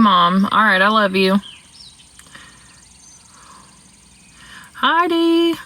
Mom. All right, I love you. Heidi.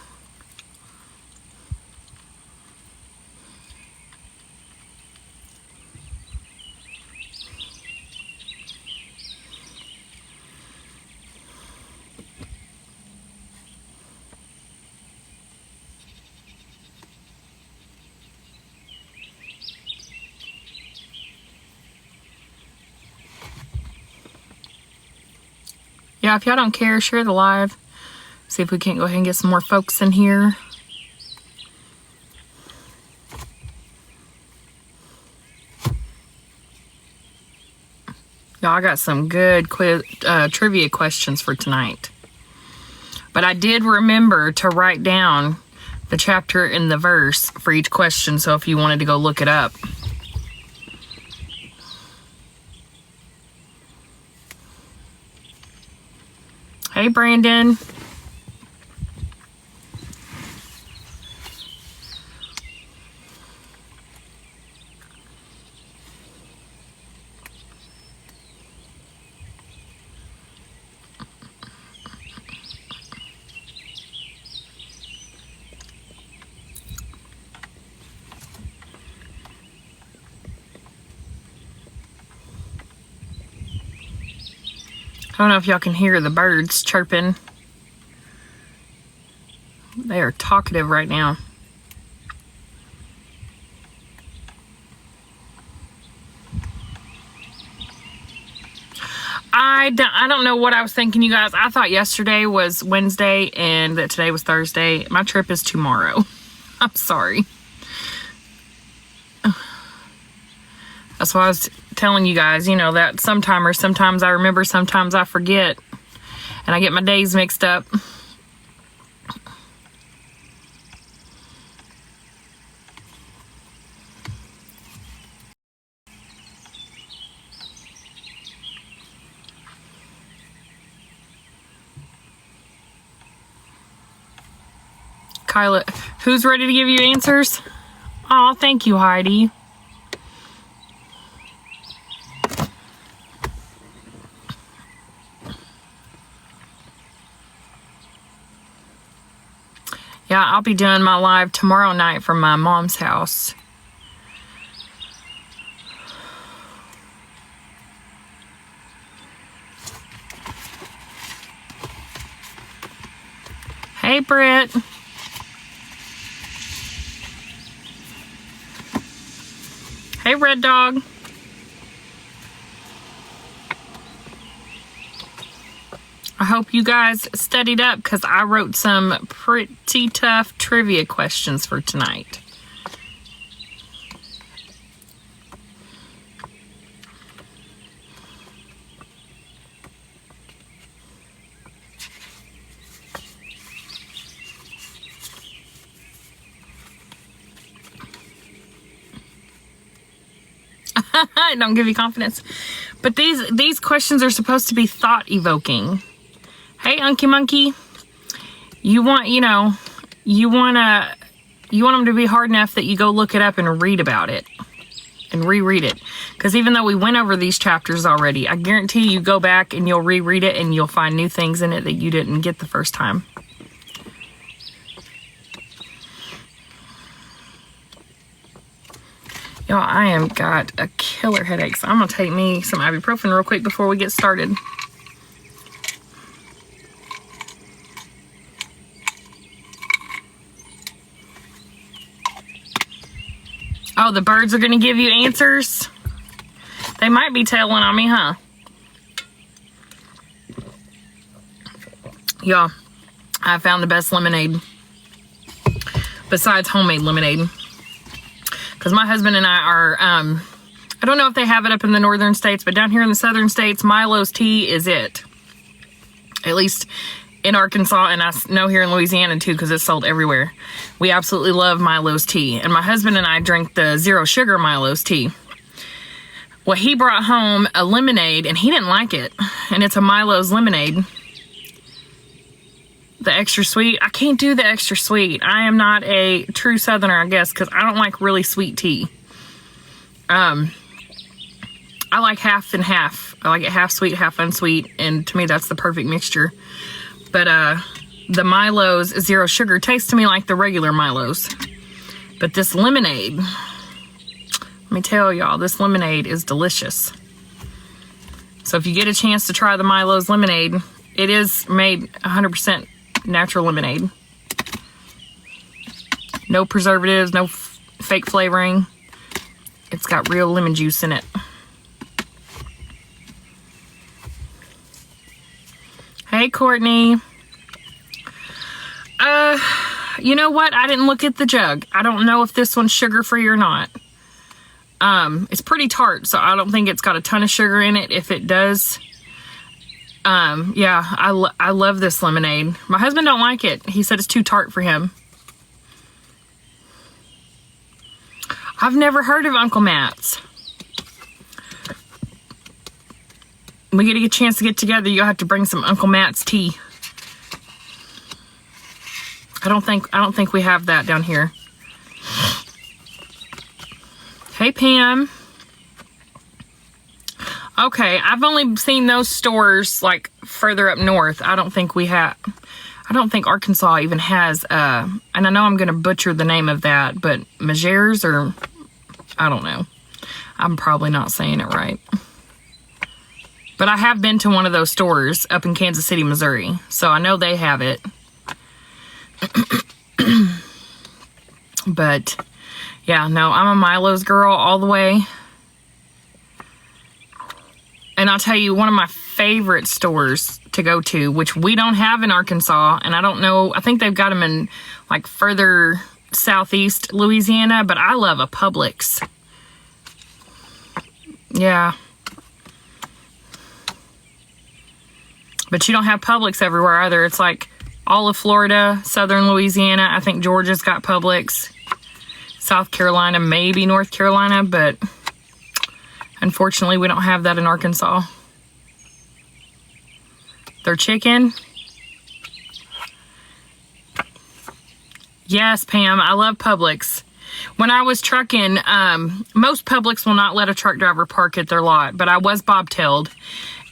Yeah, if y'all don't care, share the live. See if we can't go ahead and get some more folks in here. Y'all, I got some good trivia questions for tonight. But I did remember to write down the chapter and the verse for each question, so if you wanted to go look it up. Hey, Brandon. I don't know if y'all can hear the birds chirping. They are talkative right now. I don't know what I was thinking, you guys. I thought yesterday was Wednesday and that today was Thursday. My trip is tomorrow. I'm sorry. That's why I was telling you guys, you know, that sometimes I remember, sometimes I forget. And I get my days mixed up. Kyla, who's ready to give you answers? Oh, thank you, Heidi. Yeah, I'll be doing my live tomorrow night from my mom's house. Hey, Britt. Hey, Red Dog. I hope you guys studied up because I wrote some pretty tough trivia questions for tonight. Don't give you confidence. But these questions are supposed to be thought evoking. Hey, Unky Monkey. You want them to be hard enough that you go look it up and read about it and reread it. Because even though we went over these chapters already, I guarantee you go back and you'll reread it and you'll find new things in it that you didn't get the first time. Y'all, I am got a killer headache, so I'm going to take me some ibuprofen real quick before we get started. Oh, the birds are going to give you answers? They might be tailing on me, huh? Y'all, I found the best lemonade besides homemade lemonade. Because my husband and I are, I don't know if they have it up in the northern states, but down here in the southern states, Milo's tea is it. At least in Arkansas, and I know here in Louisiana too, because it's sold everywhere. We absolutely love Milo's tea. And my husband and I drink the zero sugar Milo's tea. Well, he brought home a lemonade, and he didn't like it. And it's a Milo's lemonade. The extra sweet. I can't do the extra sweet. I am not a true southerner, I guess, because I don't like really sweet tea. I like half and half. I like it half sweet, half unsweet, and to me that's the perfect mixture. But the Milo's zero sugar tastes to me like the regular Milo's. But this lemonade, let me tell y'all, this lemonade is delicious. So if you get a chance to try the Milo's lemonade, it is made 100% natural lemonade. No preservatives, no fake flavoring. It's got real lemon juice in it. Hey, Courtney. You know what? I didn't look at the jug. I don't know if this one's sugar-free or not. It's pretty tart, so I don't think it's got a ton of sugar in it. If it does, yeah, I love this lemonade. My husband don't like it. He said it's too tart for him. I've never heard of Uncle Matt's. When we get a chance to get together, you'll have to bring some Uncle Matt's tea. I don't think we have that down here. Hey, Pam. Okay, I've only seen those stores like further up north. I don't think Arkansas even has, and I know I'm going to butcher the name of that, but Mejeres, or I don't know. I'm probably not saying it right. But I have been to one of those stores up in Kansas City, Missouri, so I know they have it. But yeah, no, I'm a Milo's girl all the way. And I'll tell you, one of my favorite stores to go to, which we don't have in Arkansas, and I don't know, I think they've got them in like further southeast Louisiana, but I love a Publix. Yeah. But you don't have Publix everywhere either. It's like all of Florida, southern Louisiana. I think Georgia's got Publix. South Carolina, maybe North Carolina, but unfortunately we don't have that in Arkansas. Their chicken. Yes, Pam, I love Publix. When I was trucking, most Publix will not let a truck driver park at their lot, but I was bobtailed,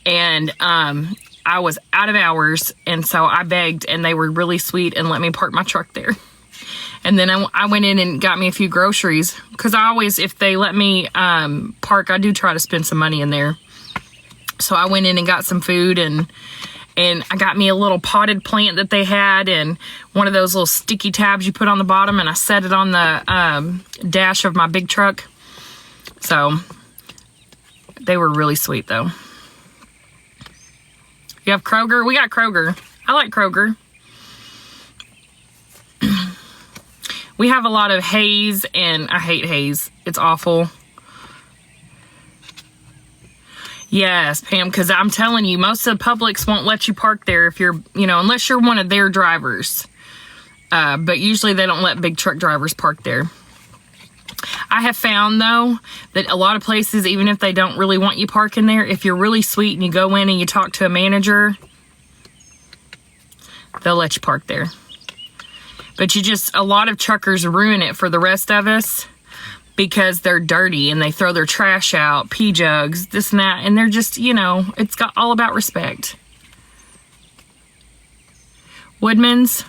and I was out of hours, and so I begged, and they were really sweet and let me park my truck there. And then I went in and got me a few groceries, because I always, if they let me park, I do try to spend some money in there. So I went in and got some food, and I got me a little potted plant that they had, and one of those little sticky tabs you put on the bottom, and I set it on the dash of my big truck. So they were really sweet, though. You have Kroger? We got Kroger. I like Kroger. We have a lot of Hayes, and I hate Hayes. It's awful. Yes, Pam, because I'm telling you, most of the Publix won't let you park there if you're, unless you're one of their drivers. But usually they don't let big truck drivers park there. I have found, though, that a lot of places, even if they don't really want you parking there, if you're really sweet and you go in and you talk to a manager, they'll let you park there. But a lot of truckers ruin it for the rest of us because they're dirty and they throw their trash out, pee jugs, this and that, and they're just, it's got all about respect. Woodman's.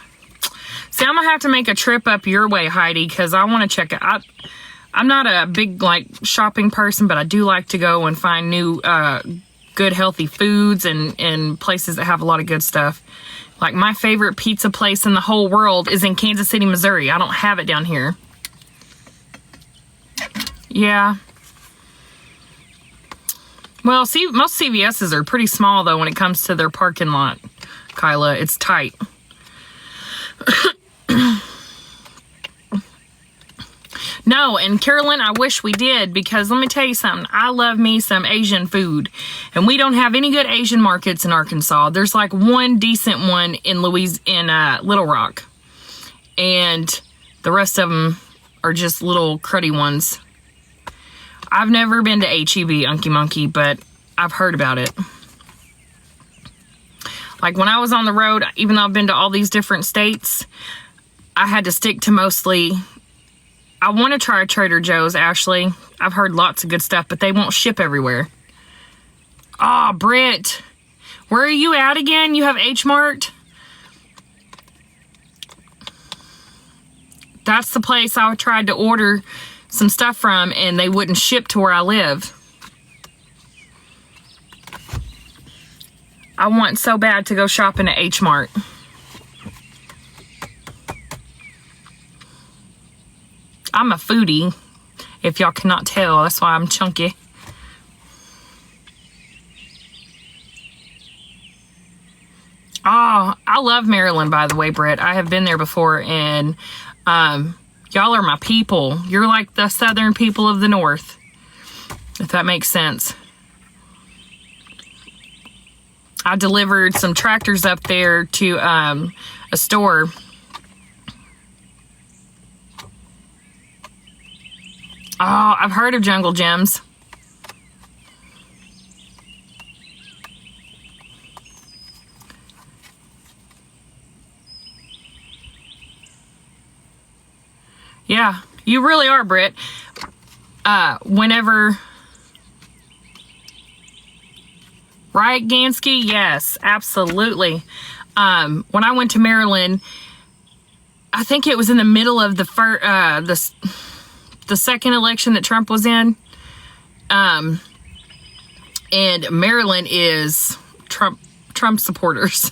See, I'm going to have to make a trip up your way, Heidi, because I want to check it out. I'm not a big, shopping person, but I do like to go and find new, good, healthy foods and places that have a lot of good stuff. Like, my favorite pizza place in the whole world is in Kansas City, Missouri. I don't have it down here. Yeah. Well, see, most CVS's are pretty small, though, when it comes to their parking lot, Kyla. It's tight. No, and Carolyn, I wish we did, because let me tell you something. I love me some Asian food, and we don't have any good Asian markets in Arkansas. There's like one decent one in Little Rock, and the rest of them are just little cruddy ones. I've never been to H-E-B, Unky Monkey, but I've heard about it. Like, when I was on the road, even though I've been to all these different states, I had to stick to mostly... I want to try Trader Joe's, Ashley. I've heard lots of good stuff, but they won't ship everywhere. Oh, Britt. Where are you at again? You have H Mart? That's the place I tried to order some stuff from, and they wouldn't ship to where I live. I want so bad to go shopping at H Mart. I'm a foodie, if y'all cannot tell. That's why I'm chunky. Oh, I love Maryland, by the way, Britt. I have been there before, and y'all are my people. You're like the southern people of the north, if that makes sense. I delivered some tractors up there to a store. Oh, I've heard of Jungle Gems. Yeah, you really are, Britt. Whenever... Right, Gansky? Yes, absolutely. When I went to Maryland, I think it was in the middle of the second election that Trump was in. And Maryland is Trump supporters,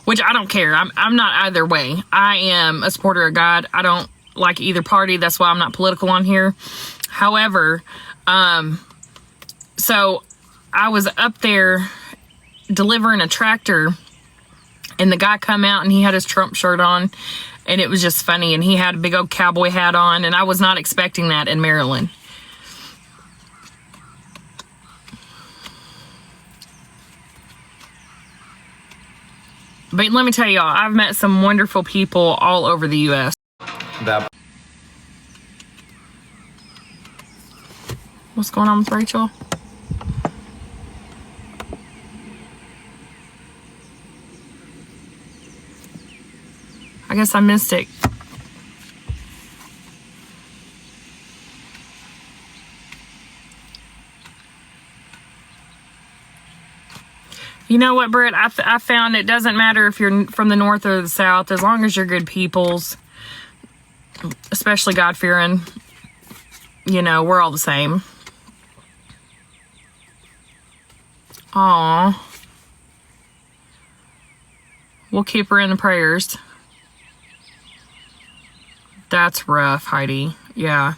which I don't care. I'm not either way. I am a supporter of God. I don't like either party. That's why I'm not political on here. However, so I was up there delivering a tractor, and the guy come out and he had his Trump shirt on, and it was just funny, and he had a big old cowboy hat on, and I was not expecting that in Maryland. But let me tell y'all, I've met some wonderful people all over the U.S. What's going on with Rachel? I guess I missed it. You know what, Britt? I found it doesn't matter if you're from the north or the south, as long as you're good peoples, especially God-fearing, you know, we're all the same. Aw. We'll keep her in the prayers. That's rough, Heidi. Yeah.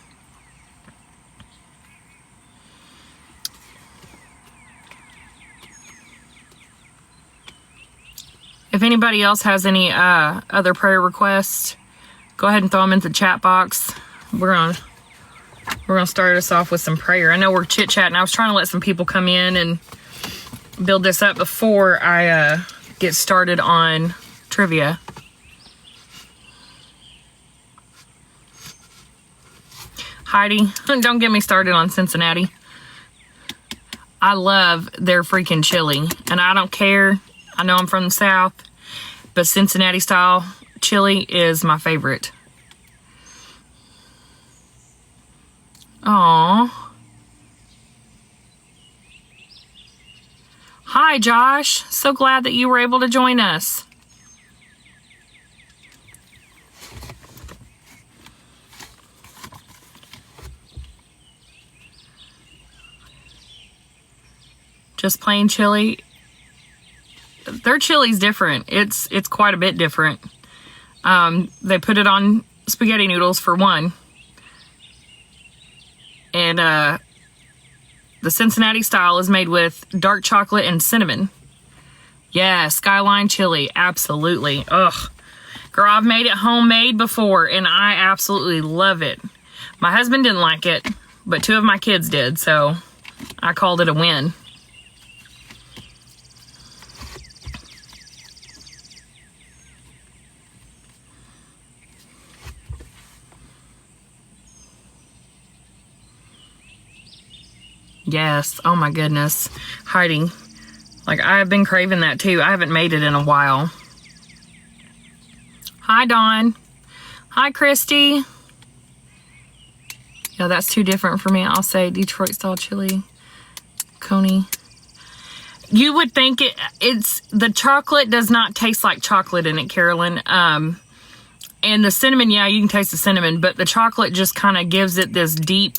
If anybody else has any other prayer requests, go ahead and throw them into the chat box. We're gonna start us off with some prayer. I know we're chit-chatting. I was trying to let some people come in and build this up before I get started on trivia. Heidi, don't get me started on Cincinnati. I love their freaking chili, and I don't care. I know I'm from the South, but Cincinnati style chili is my favorite. Aw. Hi, Josh. So glad that you were able to join us. Just plain chili. Their chili's different. It's quite a bit different. They put it on spaghetti noodles for one. And the Cincinnati style is made with dark chocolate and cinnamon. Yeah, Skyline chili. Absolutely. Ugh. Girl, I've made it homemade before, and I absolutely love it. My husband didn't like it, but 2 of my kids did, so I called it a win. Yes. Oh my goodness. Heidi. Like, I've been craving that too. I haven't made it in a while. Hi, Dawn. Hi, Christy. Yeah, that's too different for me. I'll say Detroit style chili. Coney. You would think it's the chocolate does not taste like chocolate in it, Carolyn. And the cinnamon, yeah, you can taste the cinnamon, but the chocolate just kind of gives it this deep,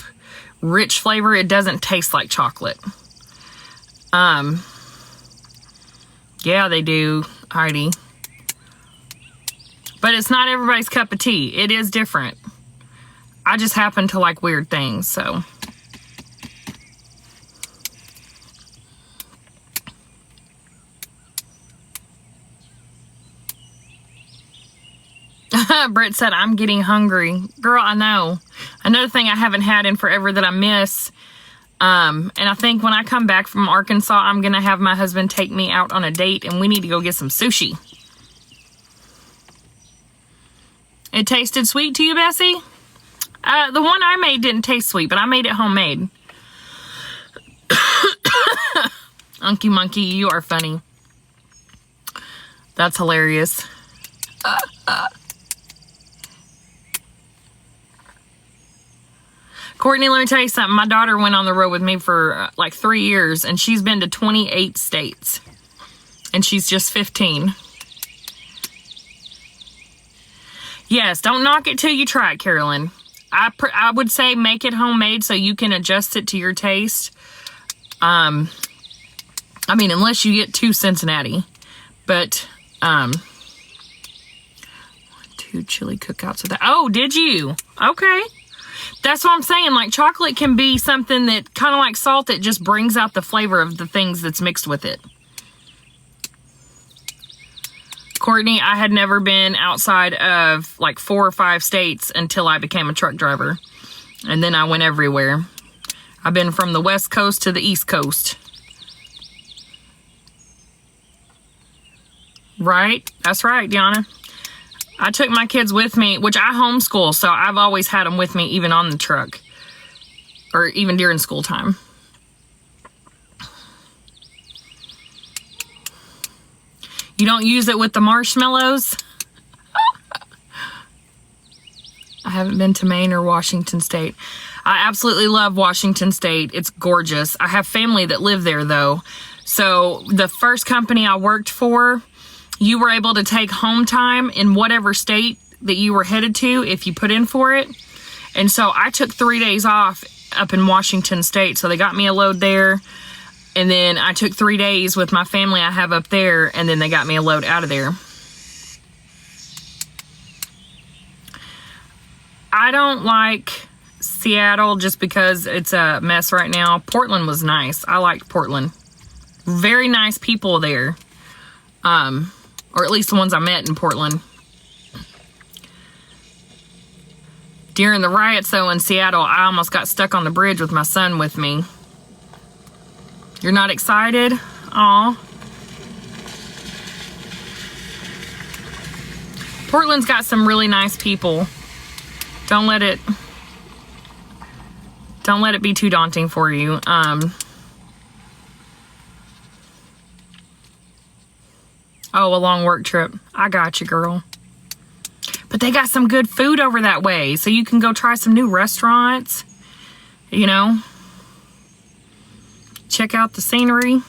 rich flavor. It doesn't taste like chocolate. Yeah, they do, Heidi. But it's not everybody's cup of tea. It is different. I just happen to like weird things, so. Britt said, I'm getting hungry. Girl, I know. Another thing I haven't had in forever that I miss. And I think when I come back from Arkansas, I'm going to have my husband take me out on a date, and we need to go get some sushi. It tasted sweet to you, Bessie? The one I made didn't taste sweet, but I made it homemade. Unky Monkey, you are funny. That's hilarious. Courtney, let me tell you something. My daughter went on the road with me for like 3 years, and she's been to 28 states. And she's just 15. Yes, don't knock it till you try it, Carolyn. I would say make it homemade so you can adjust it to your taste. I mean, unless you get to Cincinnati. But, 2 chili cookouts of that. Oh, did you? Okay. That's what I'm saying. Like, chocolate can be something that kind of like salt. It just brings out the flavor of the things that's mixed with it. Courtney, I had never been outside of like 4 or 5 states until I became a truck driver. And then I went everywhere. I've been from the West Coast to the East Coast. Right? That's right, Deanna. I took my kids with me, which I homeschool, so I've always had them with me even on the truck. Or even during school time. You don't use it with the marshmallows? I haven't been to Maine or Washington State. I absolutely love Washington State. It's gorgeous. I have family that live there, though. So the first company I worked for, you were able to take home time in whatever state that you were headed to if you put in for it. And so I took 3 days off up in Washington State. So they got me a load there. And then I took 3 days with my family I have up there. And then they got me a load out of there. I don't like Seattle just because it's a mess right now. Portland was nice. I liked Portland. Very nice people there. Or at least the ones I met in Portland. During the riots, though, in Seattle, I almost got stuck on the bridge with my son with me. You're not excited? Aw. Portland's got some really nice people. Don't let it be too daunting for you. Oh, a long work trip. I got you, girl. But they got some good food over that way. So you can go try some new restaurants. You know. Check out the scenery.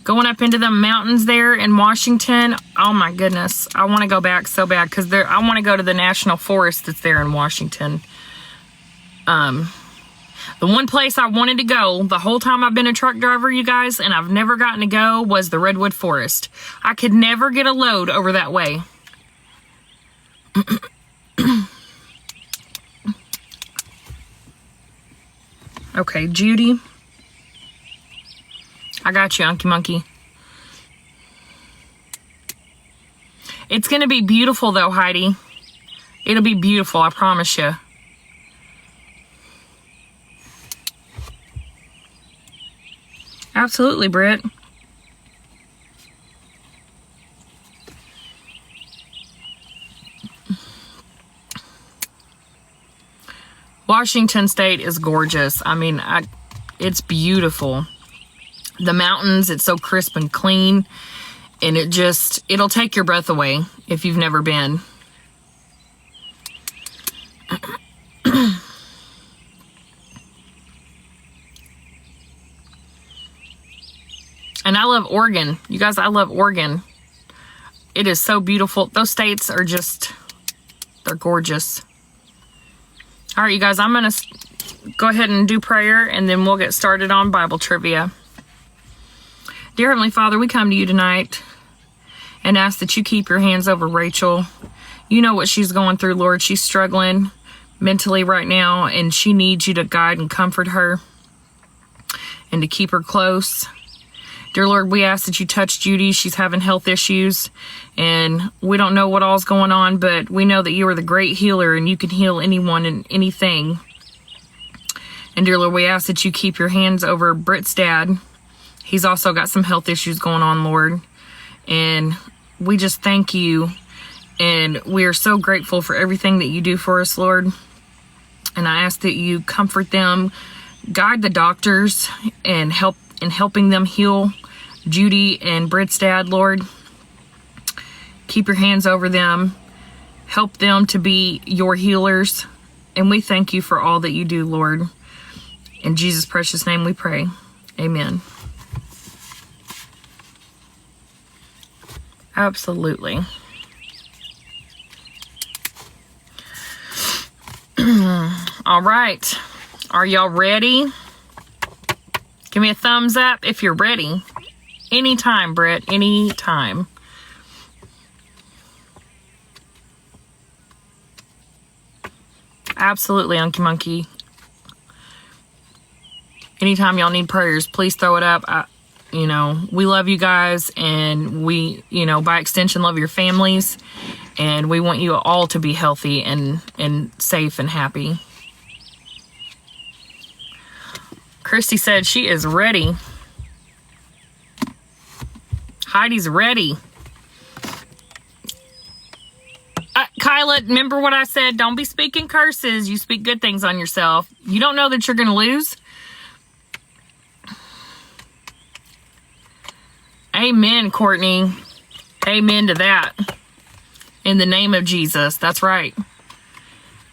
Going up into the mountains there in Washington. Oh my goodness. I want to go back so bad. Because I want to go to the national forest that's there in Washington. The one place I wanted to go the whole time I've been a truck driver, you guys, and I've never gotten to go, was the Redwood Forest. I could never get a load over that way. Okay, Judy. I got you, Unky Monkey. It's going to be beautiful, though, Heidi. It'll be beautiful, I promise you. Absolutely, Britt. Washington State is gorgeous. I mean, it's beautiful. The mountains, it's so crisp and clean. And it'll take your breath away if you've never been. And I love Oregon. You guys, I love Oregon. It is so beautiful. Those states are just, they're gorgeous. All right, you guys, I'm going to go ahead and do prayer, and then we'll get started on Bible trivia. Dear Heavenly Father, we come to you tonight and ask that you keep your hands over Rachel. You know what she's going through, Lord. She's struggling mentally right now, and she needs you to guide and comfort her and to keep her close. Dear Lord, we ask that you touch Judy. She's having health issues, and we don't know what all's going on, but we know that you are the great healer, and you can heal anyone and anything. And dear Lord, we ask that you keep your hands over Britt's dad. He's also got some health issues going on, Lord. And we just thank you, and we are so grateful for everything that you do for us, Lord. And I ask that you comfort them, guide the doctors, and help in helping them heal Judy and Britt's dad, Lord. Keep your hands over them. Help them to be your healers. And we thank you for all that you do, Lord. In Jesus' precious name we pray. Amen. Absolutely. All right. Are y'all ready? Give me a thumbs up if you're ready. Anytime, Britt. Anytime. Absolutely, Unky Monkey. Anytime y'all need prayers, please throw it up. We love you guys, and we, by extension, love your families, and we want you all to be healthy and safe and happy. Christy said she is ready. Heidi's ready. Kyla, remember what I said? Don't be speaking curses. You speak good things on yourself. You don't know that you're going to lose. Amen, Courtney. Amen to that. In the name of Jesus. That's right.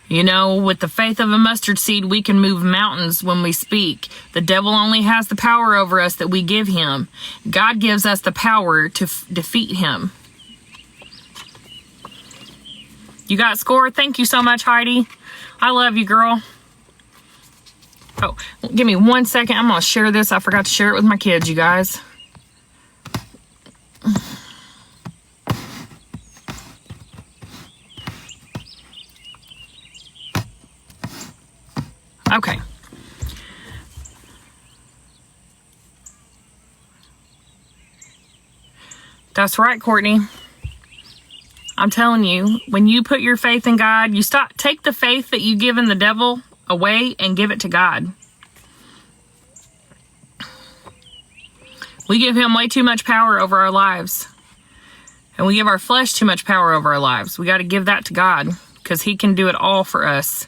With the faith of a mustard seed, we can move mountains when we speak. The devil only has the power over us that we give him. God gives us the power to defeat him. You got score? Thank you so much, Heidi. I love you, girl. Oh, give me 1 second. I'm going to share this. I forgot to share it with my kids, you guys. Okay. That's right, Courtney. I'm telling you, when you put your faith in God, take the faith that you give in the devil away and give it to God. We give him way too much power over our lives. And we give our flesh too much power over our lives. We got to give that to God, because he can do it all for us.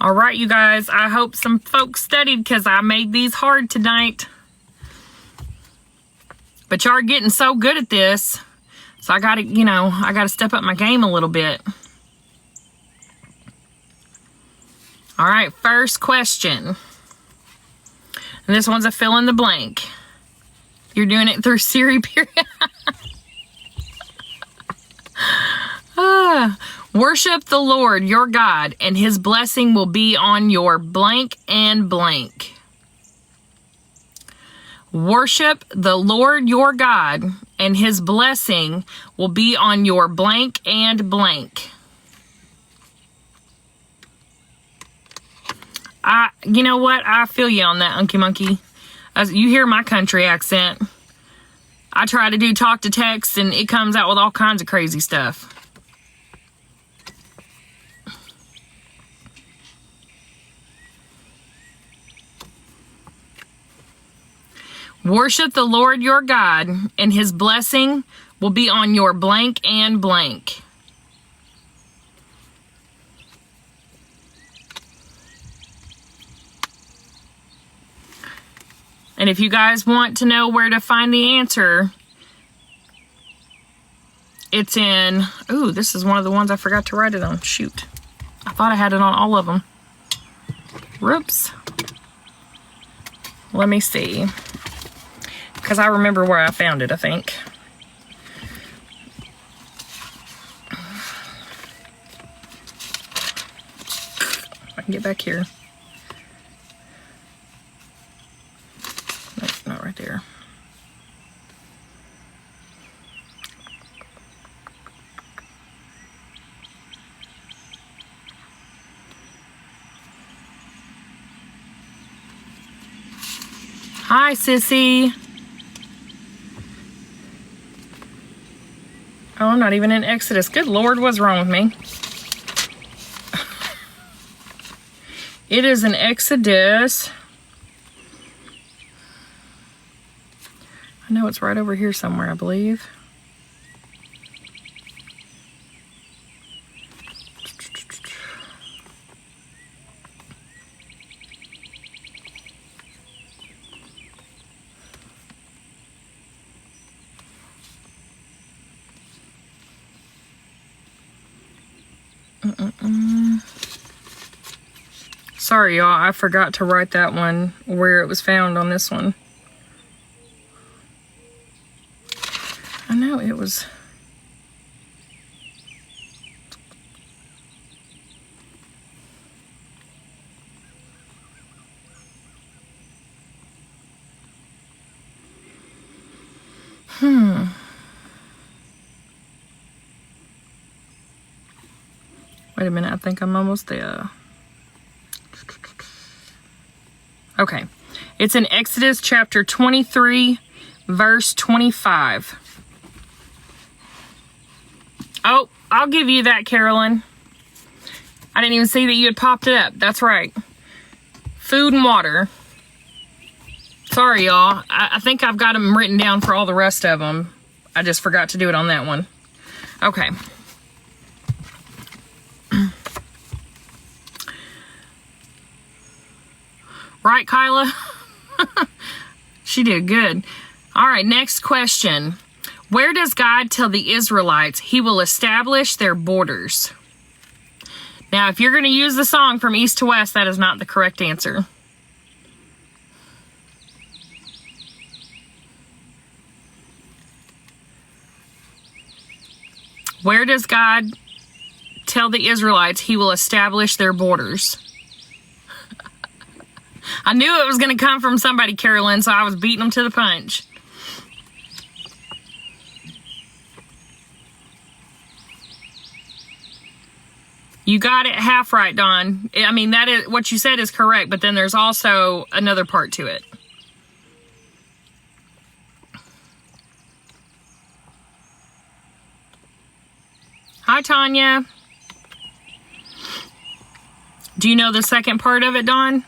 All right, you guys, I hope some folks studied, because I made these hard tonight. But y'all are getting so good at this. So I got to step up my game a little bit. All right, first question. And this one's a fill in the blank. You're doing it through Siri, period. Worship the Lord your God, and his blessing will be on your blank and blank. Worship the Lord your God, and his blessing will be on your blank and blank. You know what? I feel you on that, Unky Monkey. You hear my country accent. I try to do talk to text, and it comes out with all kinds of crazy stuff. Worship the Lord your God, and his blessing will be on your blank and blank. And if you guys want to know where to find the answer, it's in... Ooh, this is one of the ones I forgot to write it on. Shoot. I thought I had it on all of them. Whoops. Let me see. Because I remember where I found it, I think. I can get back here. Nope, not right there. Hi, sissy. Oh, I'm not even in Exodus. Good Lord, what's wrong with me? It is in Exodus. I know it's right over here somewhere, I believe. Sorry, y'all. I forgot to write that one where it was found on this one. I know it was... Wait a minute. I think I'm almost there. Okay. It's in Exodus chapter 23, verse 25. Oh, I'll give you that, Carolyn. I didn't even see that you had popped it up. That's right. Food and water. Sorry, y'all. I think I've got them written down for all the rest of them. I just forgot to do it on that one. Okay. Right, Kyla? She did good. All right, next question. Where does God tell the Israelites he will establish their borders? Now, if you're going to use the song from east to west, that is not the correct answer. Where does God tell the Israelites he will establish their borders? I knew it was going to come from somebody, Carolyn, so I was beating them to the punch. You got it half right, Dawn. I mean, that is what you said is correct, but then there's also another part to it. Hi, Tanya. Do you know the second part of it, Dawn?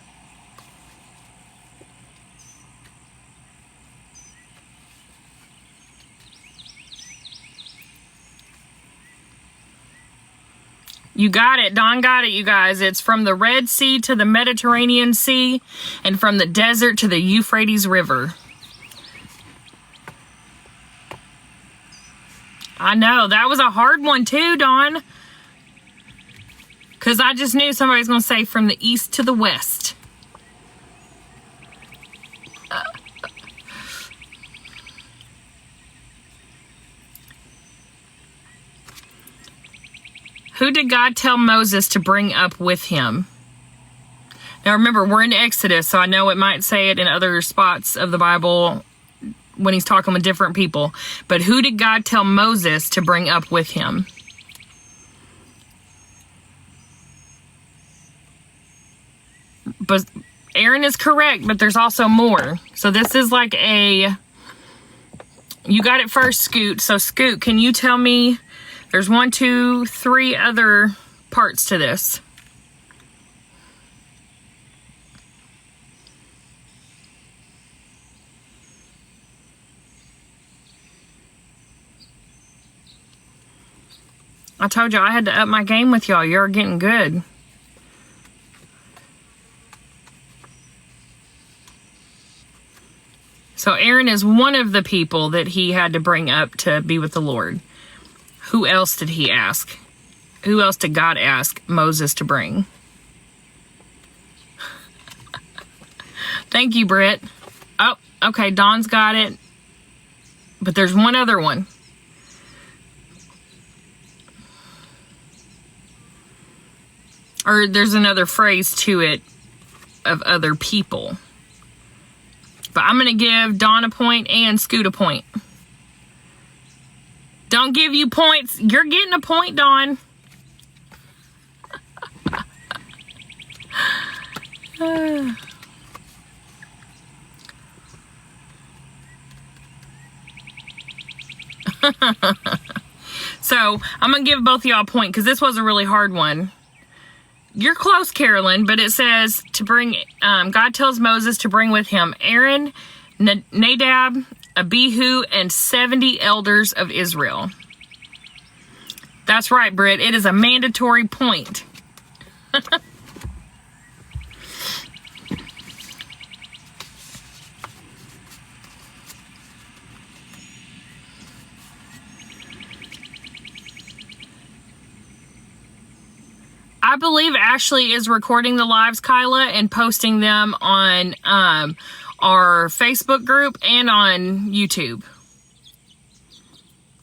You got it. Dawn got it, you guys. It's from the Red Sea to the Mediterranean Sea and from the desert to the Euphrates River. I know. That was a hard one too, Dawn. Because I just knew somebody was going to say from the east to the west. Who did God tell Moses to bring up with him? Now remember, we're in Exodus, so I know it might say it in other spots of the Bible when he's talking with different people. But who did God tell Moses to bring up with him? But Aaron is correct, but there's also more. So this is like a... You got it first, Scoot. So Scoot, can you tell me... There's 1, 2, 3 other parts to this. I told you I had to up my game with y'all. You're getting good. So Aaron is one of the people that he had to bring up to be with the Lord. Who else did he ask? Who else did God ask Moses to bring? Thank you, Britt. Oh, okay, Dawn's got it. But there's one other one. Or there's another phrase to it of other people. But I'm going to give Dawn a point and Scoot a point. Don't give you points. You're getting a point, Dawn. So, I'm going to give both of y'all a point because this was a really hard one. You're close, Carolyn, but it says to bring, God tells Moses to bring with him Aaron, Nadab, Abihu, and 70 elders of Israel. That's right, Britt. It is a mandatory point. I believe Ashley is recording the lives, Kyla, and posting them on our Facebook group and on YouTube.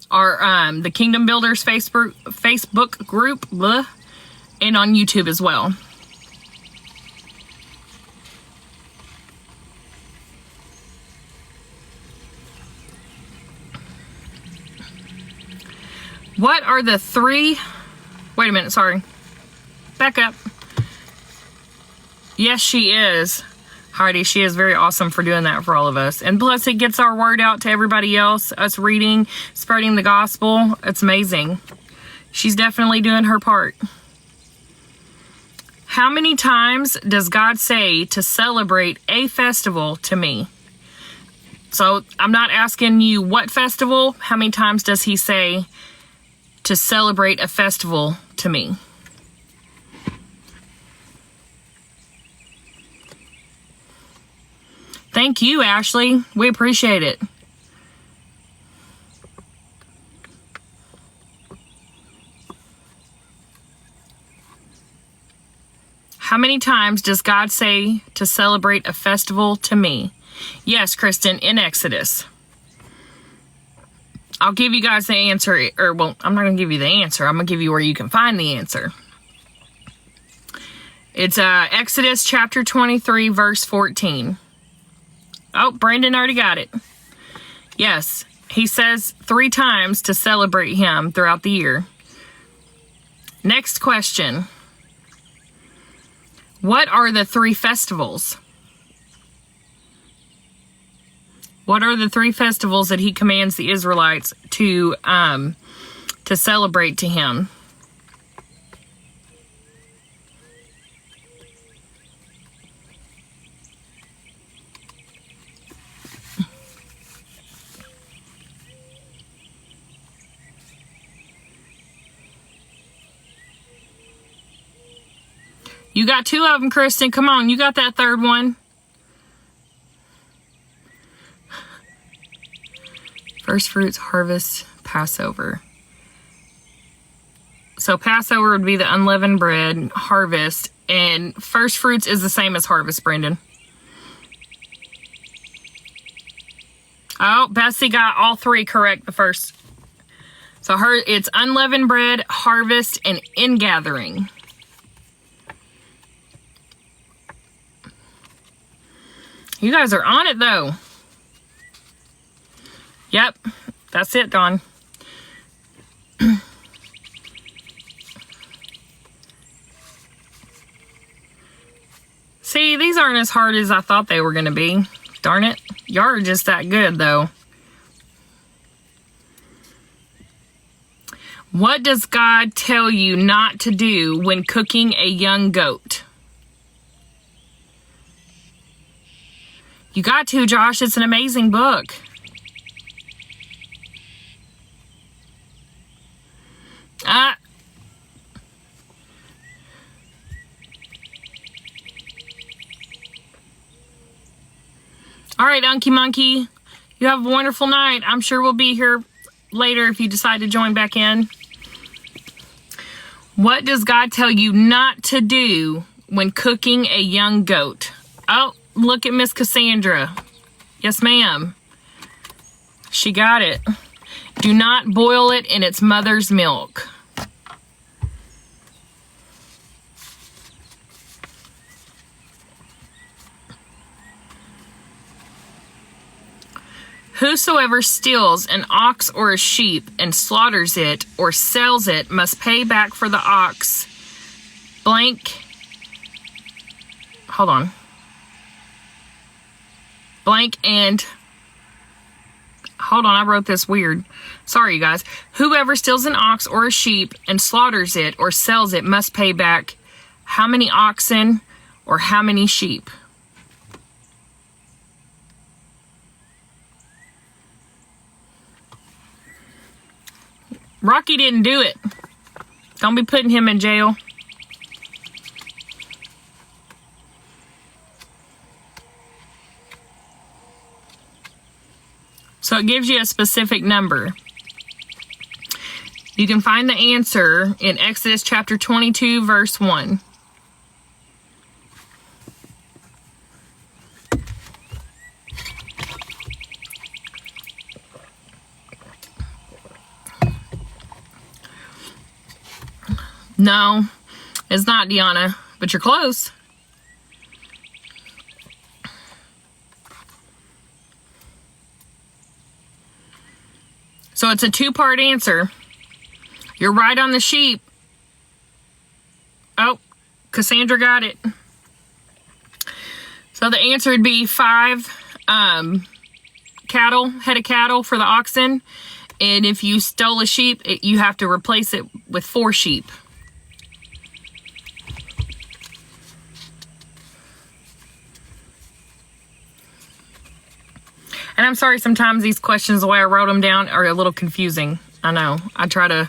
Our the Kingdom Builders Facebook group, and on YouTube as well. What are the three? Wait a minute, sorry. Back up. Yes, she is. Heidi, she is very awesome for doing that for all of us. And plus, it gets our word out to everybody else. Us reading, spreading the gospel. It's amazing. She's definitely doing her part. How many times does God say to celebrate a festival to me? So, I'm not asking you what festival. How many times does he say to celebrate a festival to me? Thank you, Ashley. We appreciate it. How many times does God say to celebrate a festival to me? Yes, Kristen, in Exodus. I'll give you guys the answer, or well, I'm not going to give you the answer. I'm going to give you where you can find the answer. It's Exodus chapter 23, verse 14. Oh, Brandon already got it. Yes, he says 3 times to celebrate him throughout the year. Next question. What are the 3 festivals? What are the 3 festivals that he commands the Israelites to celebrate to him? You got 2 of them, Kristen. Come on, you got that third one. First fruits, harvest, Passover. So Passover would be the unleavened bread, harvest, and first fruits is the same as harvest, Brendan. Oh, Bessie got all 3 correct the first. So it's unleavened bread, harvest, and ingathering. You guys are on it, though. Yep, that's it, Dawn. See, these aren't as hard as I thought they were going to be. Darn it. Y'all are just that good, though. What does God tell you not to do when cooking a young goat? You got to, Josh. It's an amazing book. All right, Unky Monkey. You have a wonderful night. I'm sure we'll be here later if you decide to join back in. What does God tell you not to do when cooking a young goat? Oh, Look at Miss Cassandra. Yes, ma'am. She got it. Do not boil it in its mother's milk. Whosoever steals an ox or a sheep and slaughters it or sells it must pay back for the ox blank. Hold on. Blank and... Hold on, I wrote this weird. Sorry, you guys. Whoever steals an ox or a sheep and slaughters it or sells it must pay back how many oxen or how many sheep? Rocky didn't do it. Don't be putting him in jail. So it gives you a specific number. You can find the answer in Exodus chapter 22, verse 1. No, it's not, Deanna, but you're close. So it's a two-part answer. You're right on the sheep. Oh, Cassandra got it. So the answer would be 5 head of cattle for the oxen. And if you stole a sheep, you have to replace it with 4 sheep. And I'm sorry, sometimes these questions, the way I wrote them down, are a little confusing. I know. I try to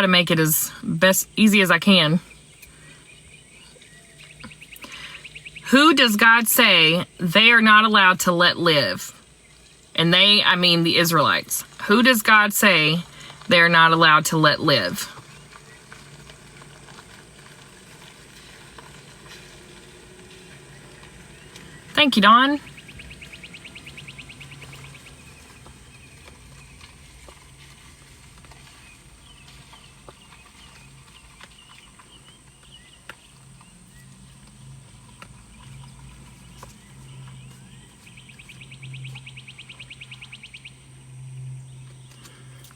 make it as easy as I can. Who does God say they are not allowed to let live? And they, I mean the Israelites. Who does God say they are not allowed to let live? Thank you, Dawn.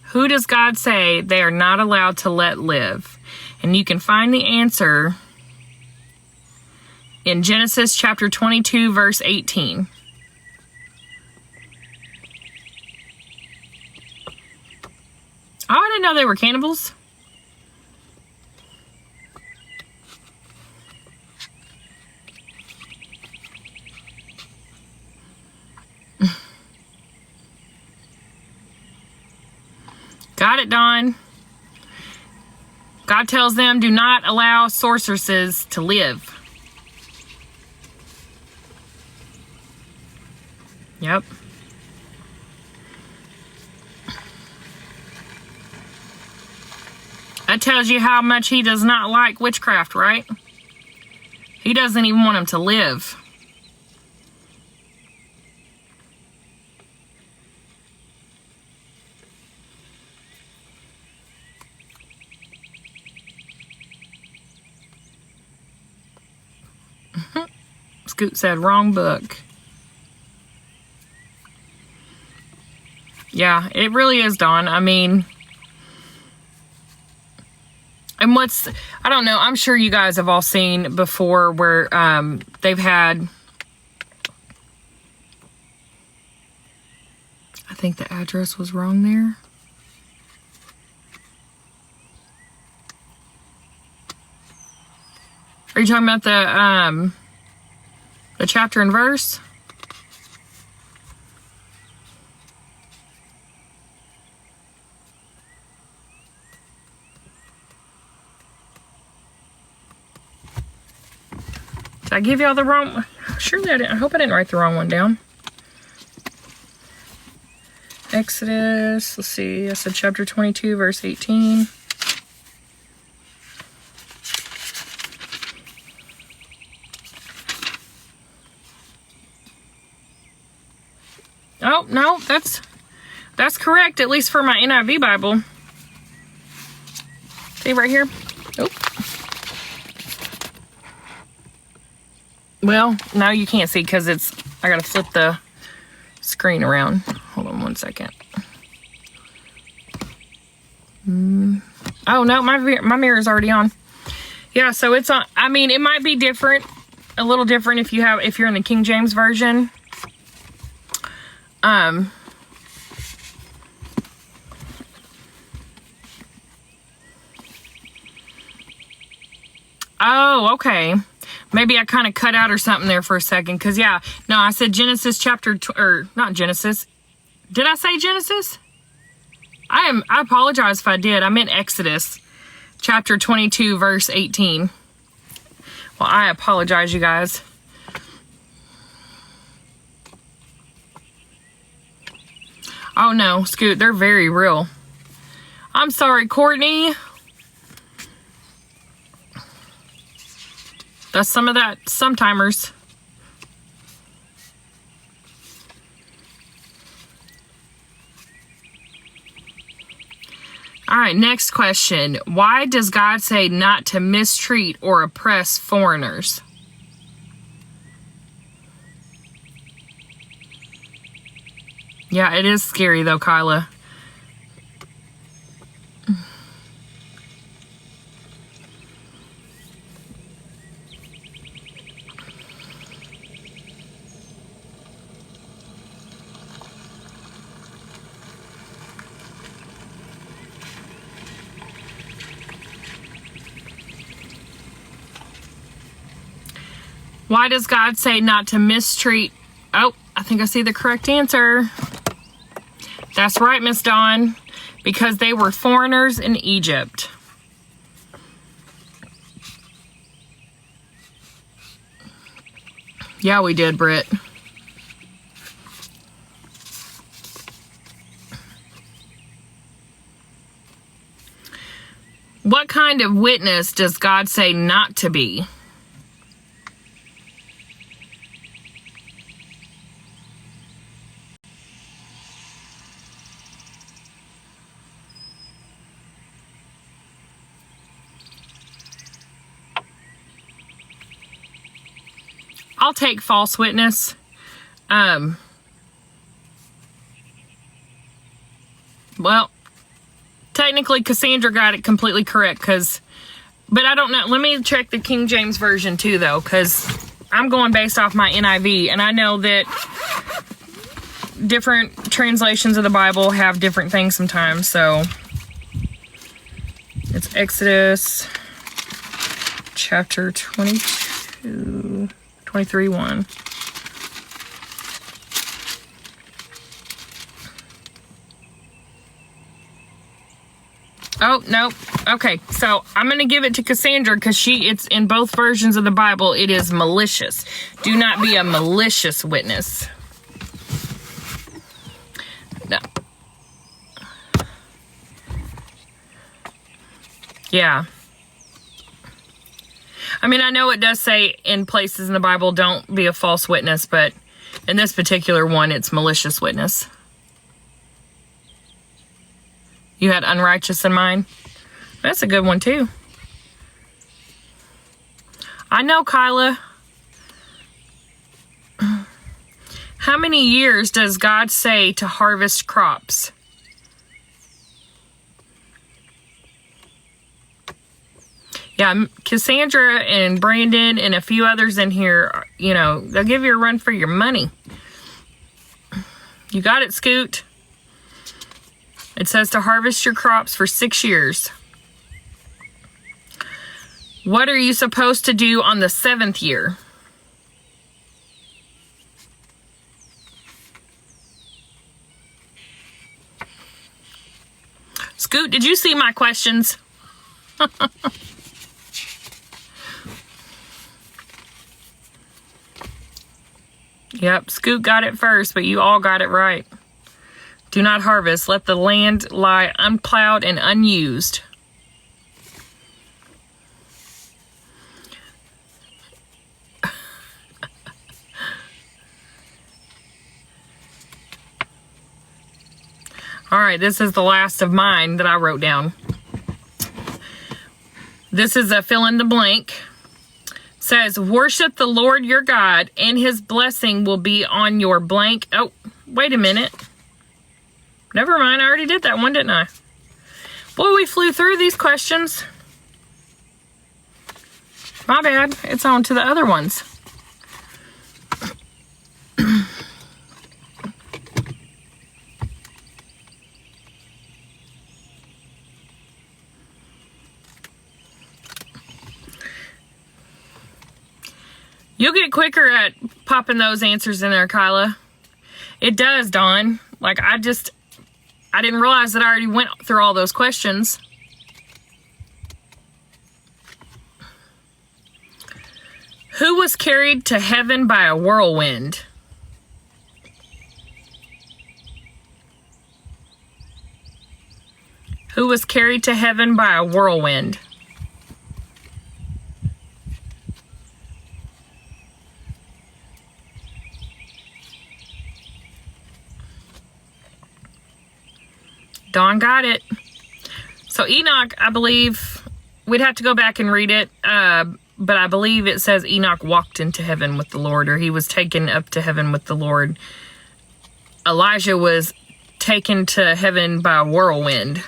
Who does God say they are not allowed to let live? And you can find the answer in Genesis chapter 22, verse 18. Oh, I didn't know they were cannibals. Got it, Dawn. God tells them, do not allow sorceresses to live. Yep. That tells you how much he does not like witchcraft, right? He doesn't even want them to live. Scoot said, wrong book. Yeah, it really is, Dawn. I mean, and I don't know, I'm sure you guys have all seen before where they've had, I think the address was wrong there. Are you talking about the chapter and verse? Did I give y'all the wrong? Surely I didn't. I hope I didn't write the wrong one down. Exodus, let's see, I said chapter 22, verse 18. Oh, no, that's correct, at least for my NIV Bible. See right here? Oh. Well, now you can't see because I gotta flip the screen around. Hold on one second. Oh, no, my mirror is already on. Yeah, so it's on. I mean, it might be different, a little different if you're in the King James Version. Oh, okay. Maybe I kind of cut out or something there for a second. Because, yeah. No, I said Genesis chapter... or, not Genesis. Did I say Genesis? I apologize if I did. I meant Exodus. Chapter 22, verse 18. Well, I apologize, you guys. Oh, no. Scoot, they're very real. I'm sorry, Courtney. That's some of that sometimers. All right, next question. Why does God say not to mistreat or oppress foreigners? Yeah, it is scary though, Kyla. Why does God say not to mistreat? Oh, I think I see the correct answer. That's right, Miss Dawn. Because they were foreigners in Egypt. Yeah, we did, Britt. What kind of witness does God say not to be? I'll take false witness. Well, technically Cassandra got it completely correct but I don't know. Let me check the King James Version too though, because I'm going based off my NIV and I know that different translations of the Bible have different things sometimes. So it's Exodus chapter 22. 23:1. Oh, no. Okay, so I'm going to give it to Cassandra because it's in both versions of the Bible. It is malicious. Do not be a malicious witness. No. Yeah. I mean, I know it does say in places in the Bible, don't be a false witness, but in this particular one, it's malicious witness. You had unrighteous in mind? That's a good one, too. I know, Kyla. How many years does God say to harvest crops? Yeah, Cassandra and Brandon and a few others in here, they'll give you a run for your money. You got it, Scoot. It says to harvest your crops for 6 years. What are you supposed to do on the 7th year? Scoot, did you see my questions? Yep, Scoot got it first, but you all got it right. Do not harvest. Let the land lie unplowed and unused. All right, this is the last of mine that I wrote down. This is a fill in the blank. Says, worship the Lord your God, and his blessing will be on your blank. Oh, wait a minute. Never mind, I already did that one, didn't I? Boy, we flew through these questions. My bad. It's on to the other ones. You'll get quicker at popping those answers in there, Kyla. It does, Dawn. Like, I didn't realize that I already went through all those questions. Who was carried to heaven by a whirlwind? Who was carried to heaven by a whirlwind? Dawn got it. So Enoch, I believe, we'd have to go back and read it, but I believe it says Enoch walked into heaven with the Lord, or he was taken up to heaven with the Lord. Elijah was taken to heaven by a whirlwind.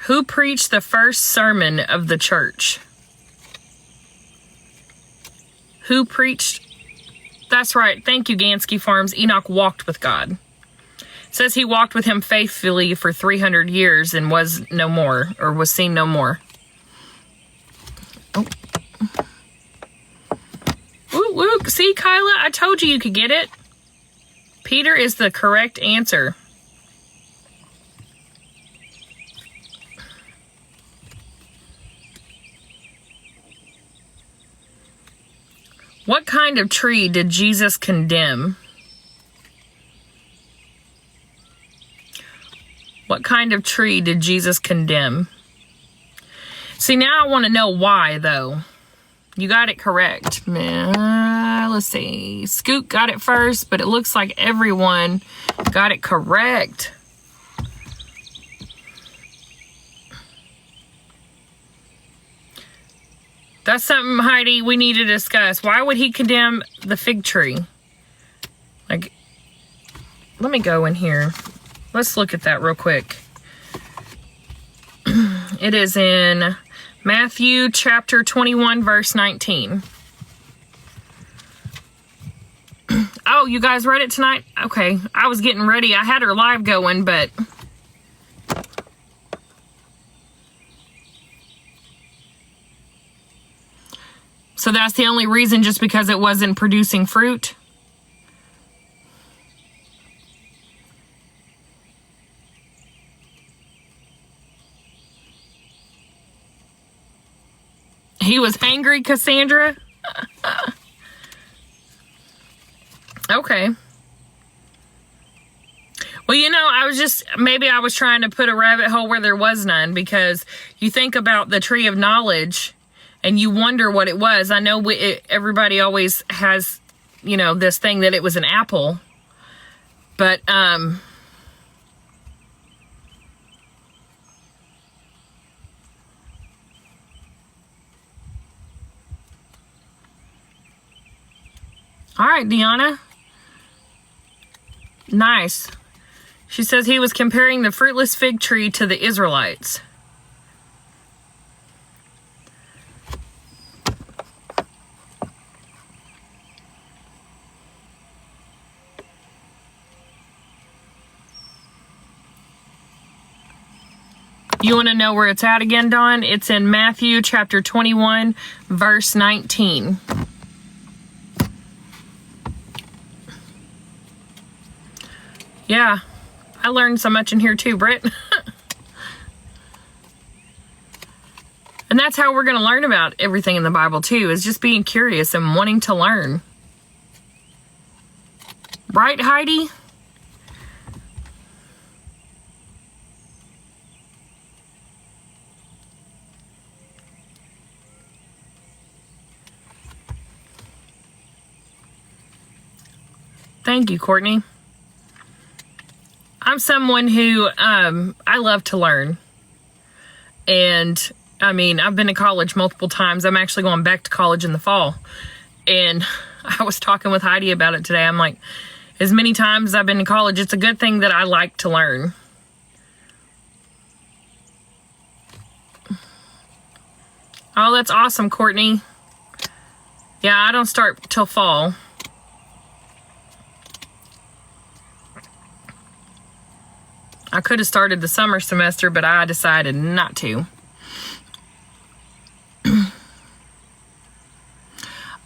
Who preached the first sermon of the church? Who preached? That's right. Thank you, Gansky Farms. Enoch walked with God. It says he walked with him faithfully for 300 years and was no more, or was seen no more. Oh. Woo, woo. See, Kyla, I told you could get it. Peter is the correct answer. What kind of tree did Jesus condemn? What kind of tree did Jesus condemn? See, now I want to know why, though. You got it correct. Let's see. Scoot got it first, but it looks like everyone got it correct. That's something, Heidi, we need to discuss. Why would he condemn the fig tree? Like, let me go in here. Let's look at that real quick. It is in Matthew chapter 21, verse 19. Oh, you guys read it tonight? Okay, I was getting ready. I had her live going, but... So that's the only reason, just because it wasn't producing fruit? He was angry, Cassandra? Okay. Well, you know, maybe I was trying to put a rabbit hole where there was none, because you think about the tree of knowledge and you wonder what it was. I know everybody always has, you know, this thing that it was an apple. But, all right, Deanna. Nice. She says he was comparing the fruitless fig tree to the Israelites. You want to know where it's at again, Dawn? It's in Matthew chapter 21, verse 19. Yeah, I learned so much in here too, Britt. And that's how we're going to learn about everything in the Bible too, is just being curious and wanting to learn. Right, Heidi? Thank you, Courtney. I'm someone who, I love to learn. And, I mean, I've been to college multiple times. I'm actually going back to college in the fall. And I was talking with Heidi about it today. I'm like, as many times as I've been to college, it's a good thing that I like to learn. Oh, that's awesome, Courtney. Yeah, I don't start till fall. I could have started the summer semester, but I decided not to.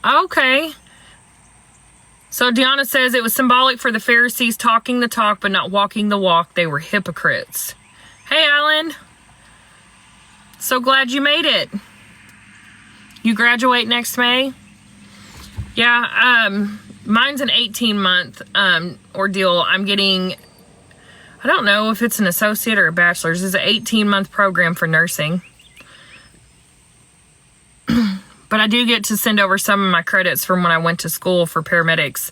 Okay. So Deanna says it was symbolic for the Pharisees talking the talk but not walking the walk. They were hypocrites. Hey, Alan. So glad you made it. You graduate next May? Yeah, mine's an 18-month ordeal. I'm getting, I don't know if it's an associate or a bachelor's. It's an 18-month program for nursing. But I do get to send over some of my credits from when I went to school for paramedics.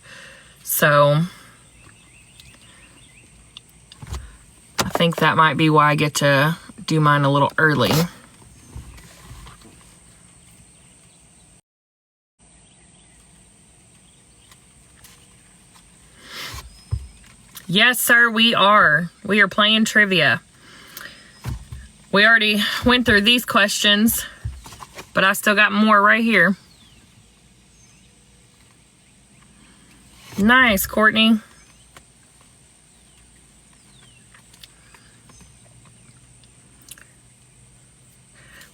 So I think that might be why I get to do mine a little early. Yes, sir, we are. We are playing trivia. We already went through these questions, but I still got more right here. Nice, Courtney.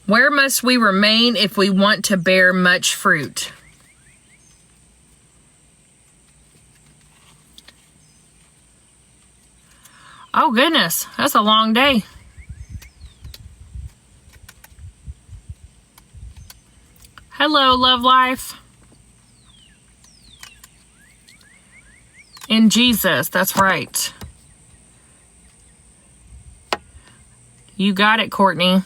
Where must we remain if we want to bear much fruit? Oh, goodness. That's a long day. Hello, love life. In Jesus, that's right. You got it, Courtney.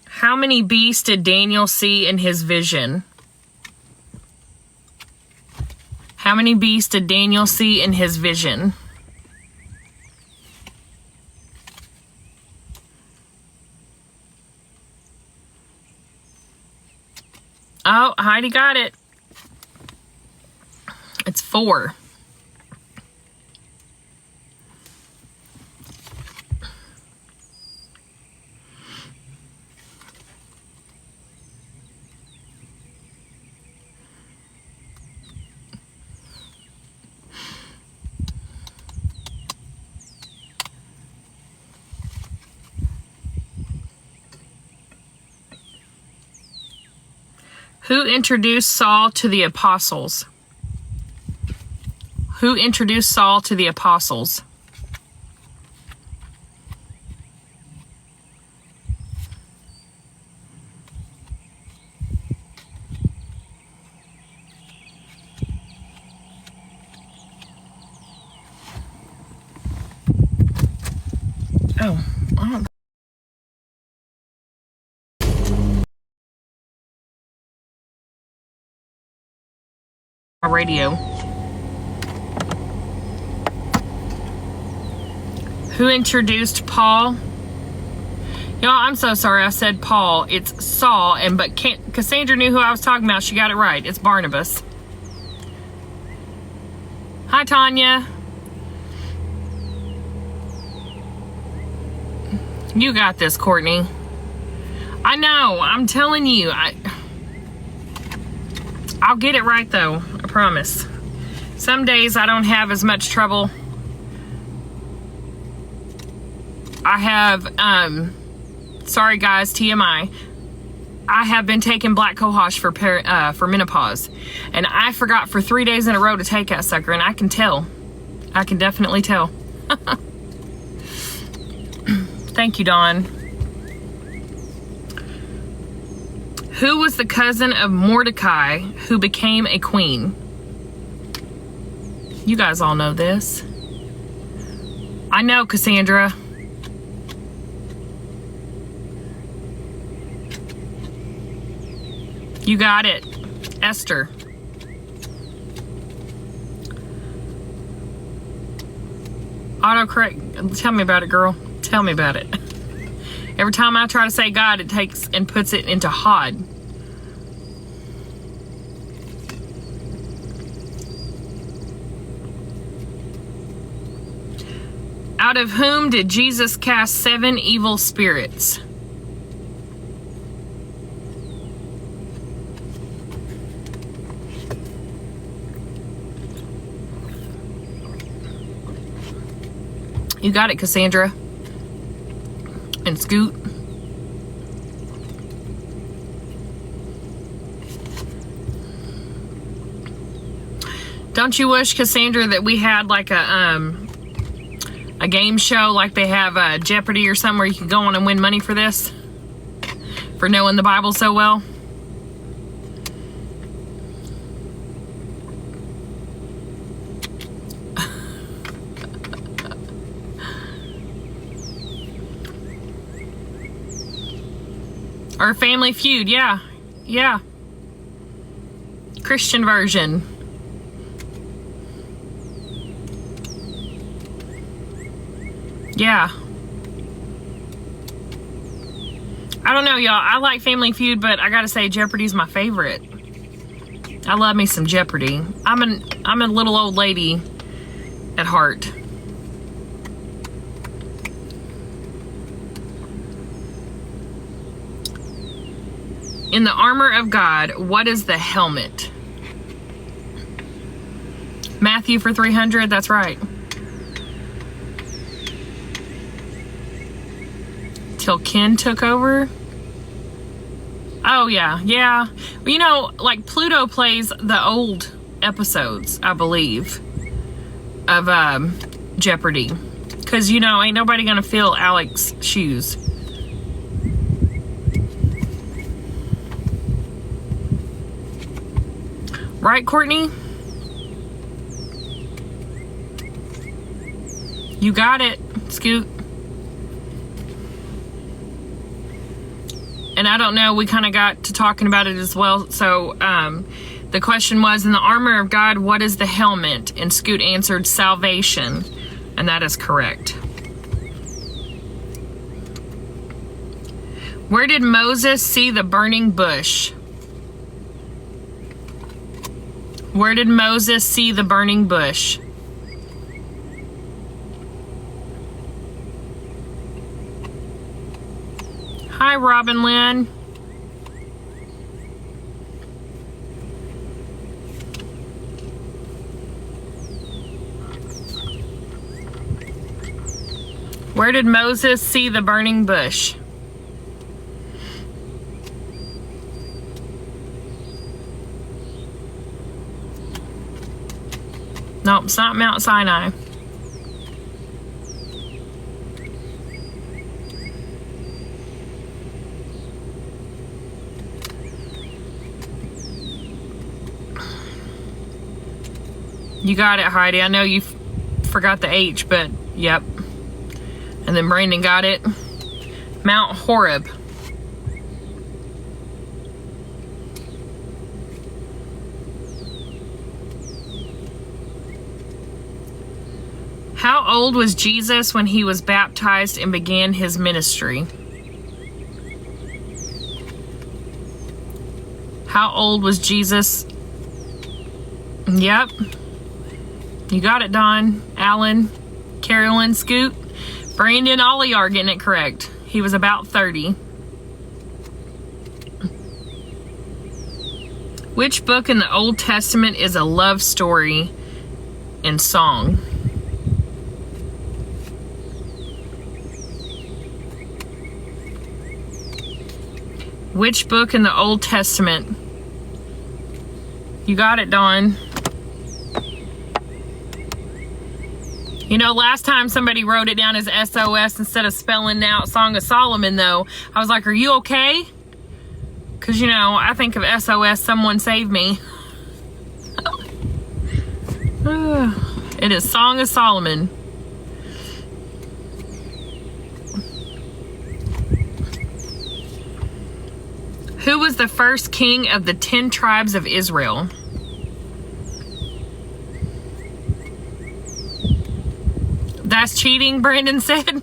How many beasts did Daniel see in his vision? How many beasts did Daniel see in his vision? Oh, Heidi got it. It's 4. Who introduced Saul to the apostles? Who introduced Saul to the apostles? Oh, I don't. Radio. Who introduced Paul? Y'all, I'm so sorry I said Paul. It's Saul, but Cassandra knew who I was talking about. She got it right. It's Barnabas. Hi, Tanya. You got this, Courtney. I know. I'm telling you. I'll get it right, though. I promise. Some days I don't have as much trouble. I have, sorry guys, TMI. I have been taking Black Cohosh for menopause. And I forgot for 3 days in a row to take that sucker, and I can tell. I can definitely tell. Thank you, Dawn. Who was the cousin of Mordecai who became a queen? You guys all know this. I know, Cassandra. You got it. Esther. Autocorrect. Tell me about it, girl. Tell me about it. Every time I try to say God, it takes and puts it into Hod. Out of whom did Jesus cast 7 evil spirits? You got it, Cassandra. And Scoot. Don't you wish, Cassandra, that we had like a game show like they have Jeopardy or something where you could go on and win money for this? For knowing the Bible so well? Or Family Feud, yeah. Yeah. Christian version. Yeah. I don't know, y'all. I like Family Feud, but I gotta say Jeopardy's my favorite. I love me some Jeopardy. I'm a little old lady at heart. In the armor of God, what is the helmet? Matthew for 300, that's right. Till Ken took over? Oh, yeah, yeah. Well, you know, like Pluto plays the old episodes, I believe, of Jeopardy. Because, you know, ain't nobody gonna fill Alex's shoes. Right, Courtney? You got it, Scoot. And I don't know, we kind of got to talking about it as well. So the question was, in the armor of God, what is the helmet? And Scoot answered, salvation. And that is correct. Where did Moses see the burning bush? Where did Moses see the burning bush? Hi, Robin Lynn. Where did Moses see the burning bush? Nope, it's not Mount Sinai. You got it, Heidi. I know you forgot the H, but yep. And then Brandon got it. Mount Horeb. How old was Jesus when he was baptized and began his ministry? How old was Jesus? Yep. You got it, Don, Alan, Carolyn, Scoot, Brandon, all of you are getting it correct. He was about 30. Which book in the Old Testament is a love story and song? Which book in the Old Testament? You got it, Dawn. You know, last time somebody wrote it down as SOS instead of spelling out Song of Solomon, though. I was like, are you okay? Because, you know, I think of SOS, someone save me. It is Song of Solomon. Who was the first king of the 10 tribes of Israel? That's cheating, Brandon said.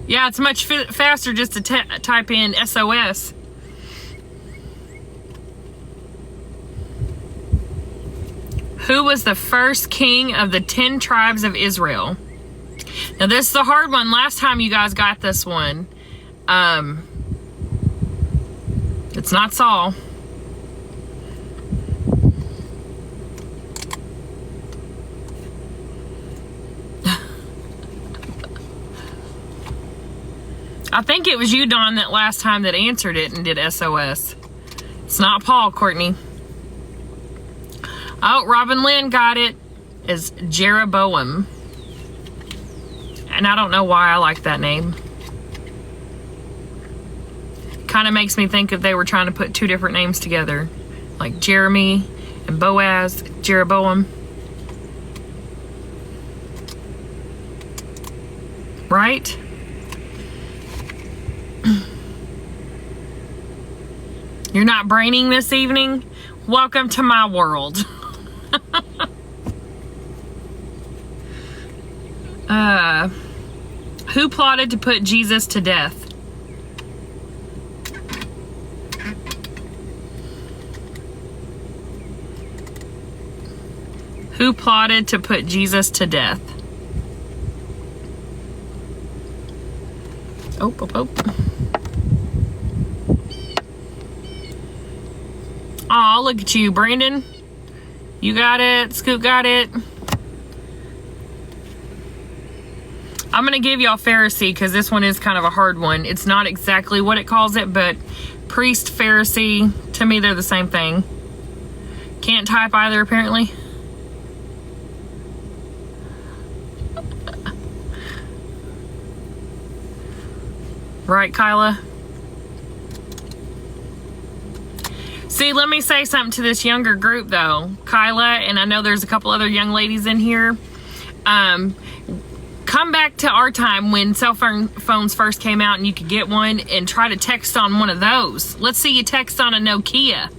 Yeah, it's much faster just to type in SOS. Who was the first king of the 10 tribes of Israel? Now, this is a hard one. Last time you guys got this one. It's not Saul. I think it was you, Dawn, that last time that answered it and did SOS. It's not Paul, Courtney. Oh, Robin Lynn got it. Is Jeroboam. And I don't know why I like that name. Kind of makes me think if they were trying to put two different names together. Like Jeremy and Boaz, Jeroboam. Right? You're not braining this evening? Welcome to my world. Who plotted to put Jesus to death? Who plotted to put Jesus to death? Oh. Oh, look at you, Brandon. You got it. Scoop got it. I'm going to give y'all Pharisee because this one is kind of a hard one. It's not exactly what it calls it, but priest, Pharisee, to me, they're the same thing. Can't type either, apparently. Right, Kyla? See, let me say something to this younger group, though. Kyla, and I know there's a couple other young ladies in here. Come back to our time when cell phones first came out and you could get one and try to text on one of those. Let's see you text on a Nokia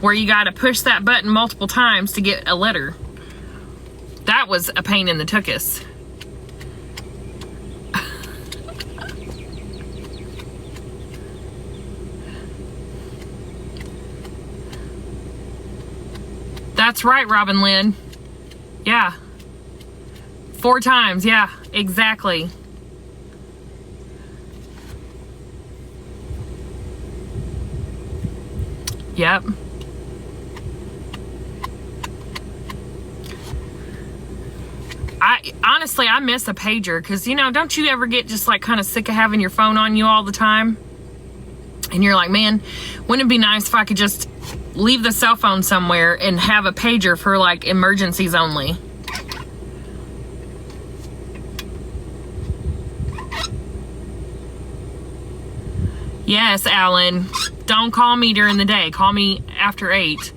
where you got to push that button multiple times to get a letter. That was a pain in the tuchus. That's right, Robin Lynn. Yeah. 4 times. Yeah, exactly. Yep. Honestly, I miss a pager because, you know, don't you ever get just like kind of sick of having your phone on you all the time? And you're like, man, wouldn't it be nice if I could just leave the cell phone somewhere and have a pager for like emergencies only? Yes, Alan. Don't call me during the day. Call me after 8.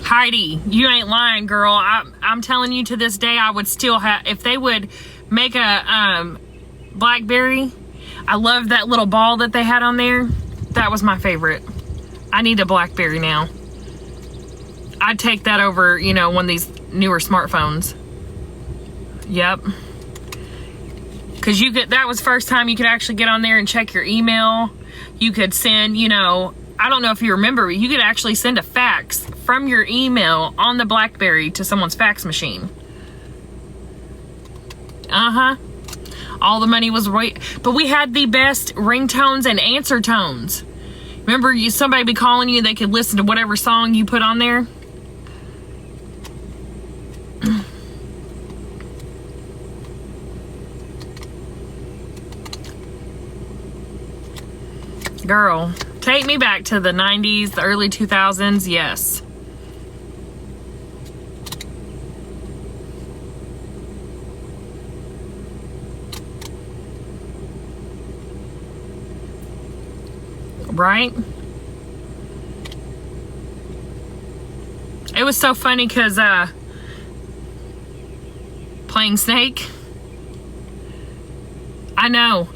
Heidi, you ain't lying, girl. I'm telling you, to this day, I would still have, if they would make a BlackBerry. I love that little ball that they had on there. That was my favorite. I need a BlackBerry now. I'd take that over, you know, one of these newer smartphones. Yep. Because you could, that was the first time you could actually get on there and check your email. You could send, you know, I don't know if you remember, but you could actually send a fax from your email on the BlackBerry to someone's fax machine. All the money was right. But we had the best ringtones and answer tones. Remember, somebody be calling you, they could listen to whatever song you put on there. Girl, take me back to the 90s, the early 2000s, yes. Right? It was so funny because playing Snake. I know.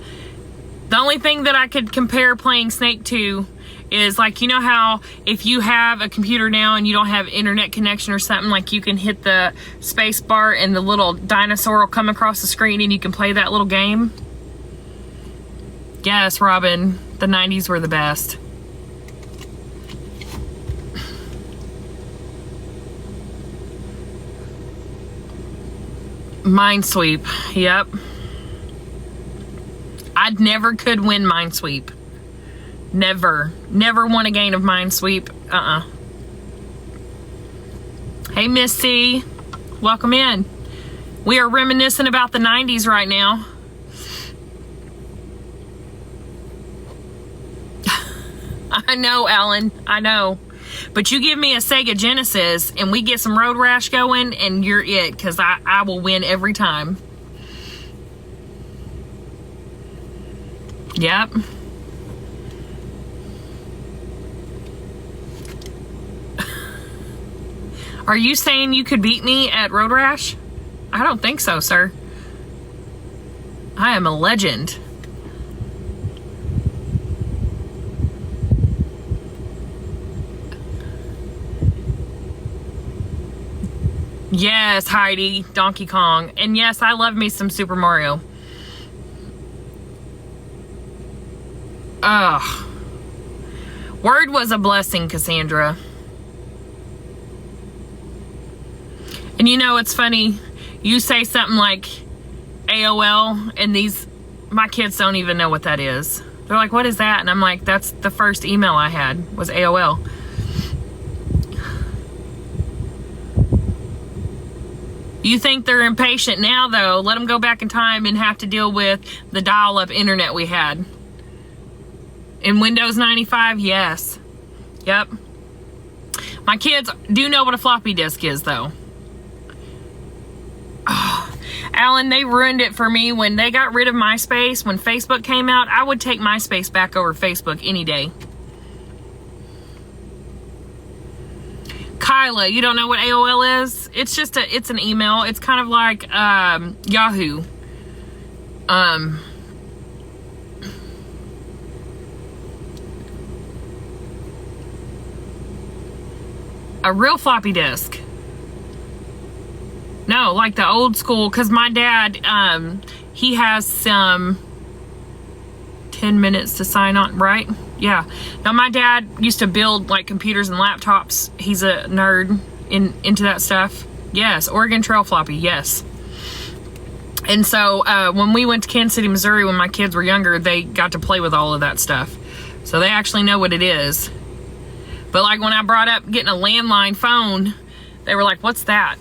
The only thing that I could compare playing Snake to is like, you know how if you have a computer now and you don't have internet connection or something, like you can hit the space bar and the little dinosaur will come across the screen and you can play that little game? Yes, Robin, the 90s were the best. Minesweep, yep. I never could win Minesweep. Never won a game of Minesweep. Hey, Missy, welcome in. We are reminiscing about the 90s right now. I know, Alan, I know. But you give me a Sega Genesis and we get some Road Rash going and you're it, because I will win every time. Yep. Are you saying you could beat me at Road Rash? I don't think so, sir. I am a legend. Yes, Heidi, Donkey Kong. And yes, I love me some Super Mario. Ugh. Word was a blessing, Cassandra. And you know, it's funny. You say something like AOL, and my kids don't even know what that is. They're like, what is that? And I'm like, that's the first email I had, was AOL. You think they're impatient now, though? Let them go back in time and have to deal with the dial-up internet we had. In Windows 95, yes. Yep. My kids do know what a floppy disk is, though. Oh, Alan, they ruined it for me when they got rid of MySpace. When Facebook came out, I would take MySpace back over Facebook any day. Kyla, you don't know what AOL is? It's just it's an email. It's kind of like Yahoo. A real floppy disk. No, like the old school, because my dad, he has some 10 minutes to sign on, right? Yeah. Now, my dad used to build like computers and laptops. He's a nerd into that stuff. Yes, Oregon Trail floppy, yes. And so when we went to Kansas City, Missouri, when my kids were younger, they got to play with all of that stuff. So they actually know what it is. But like when I brought up getting a landline phone, they were like, what's that?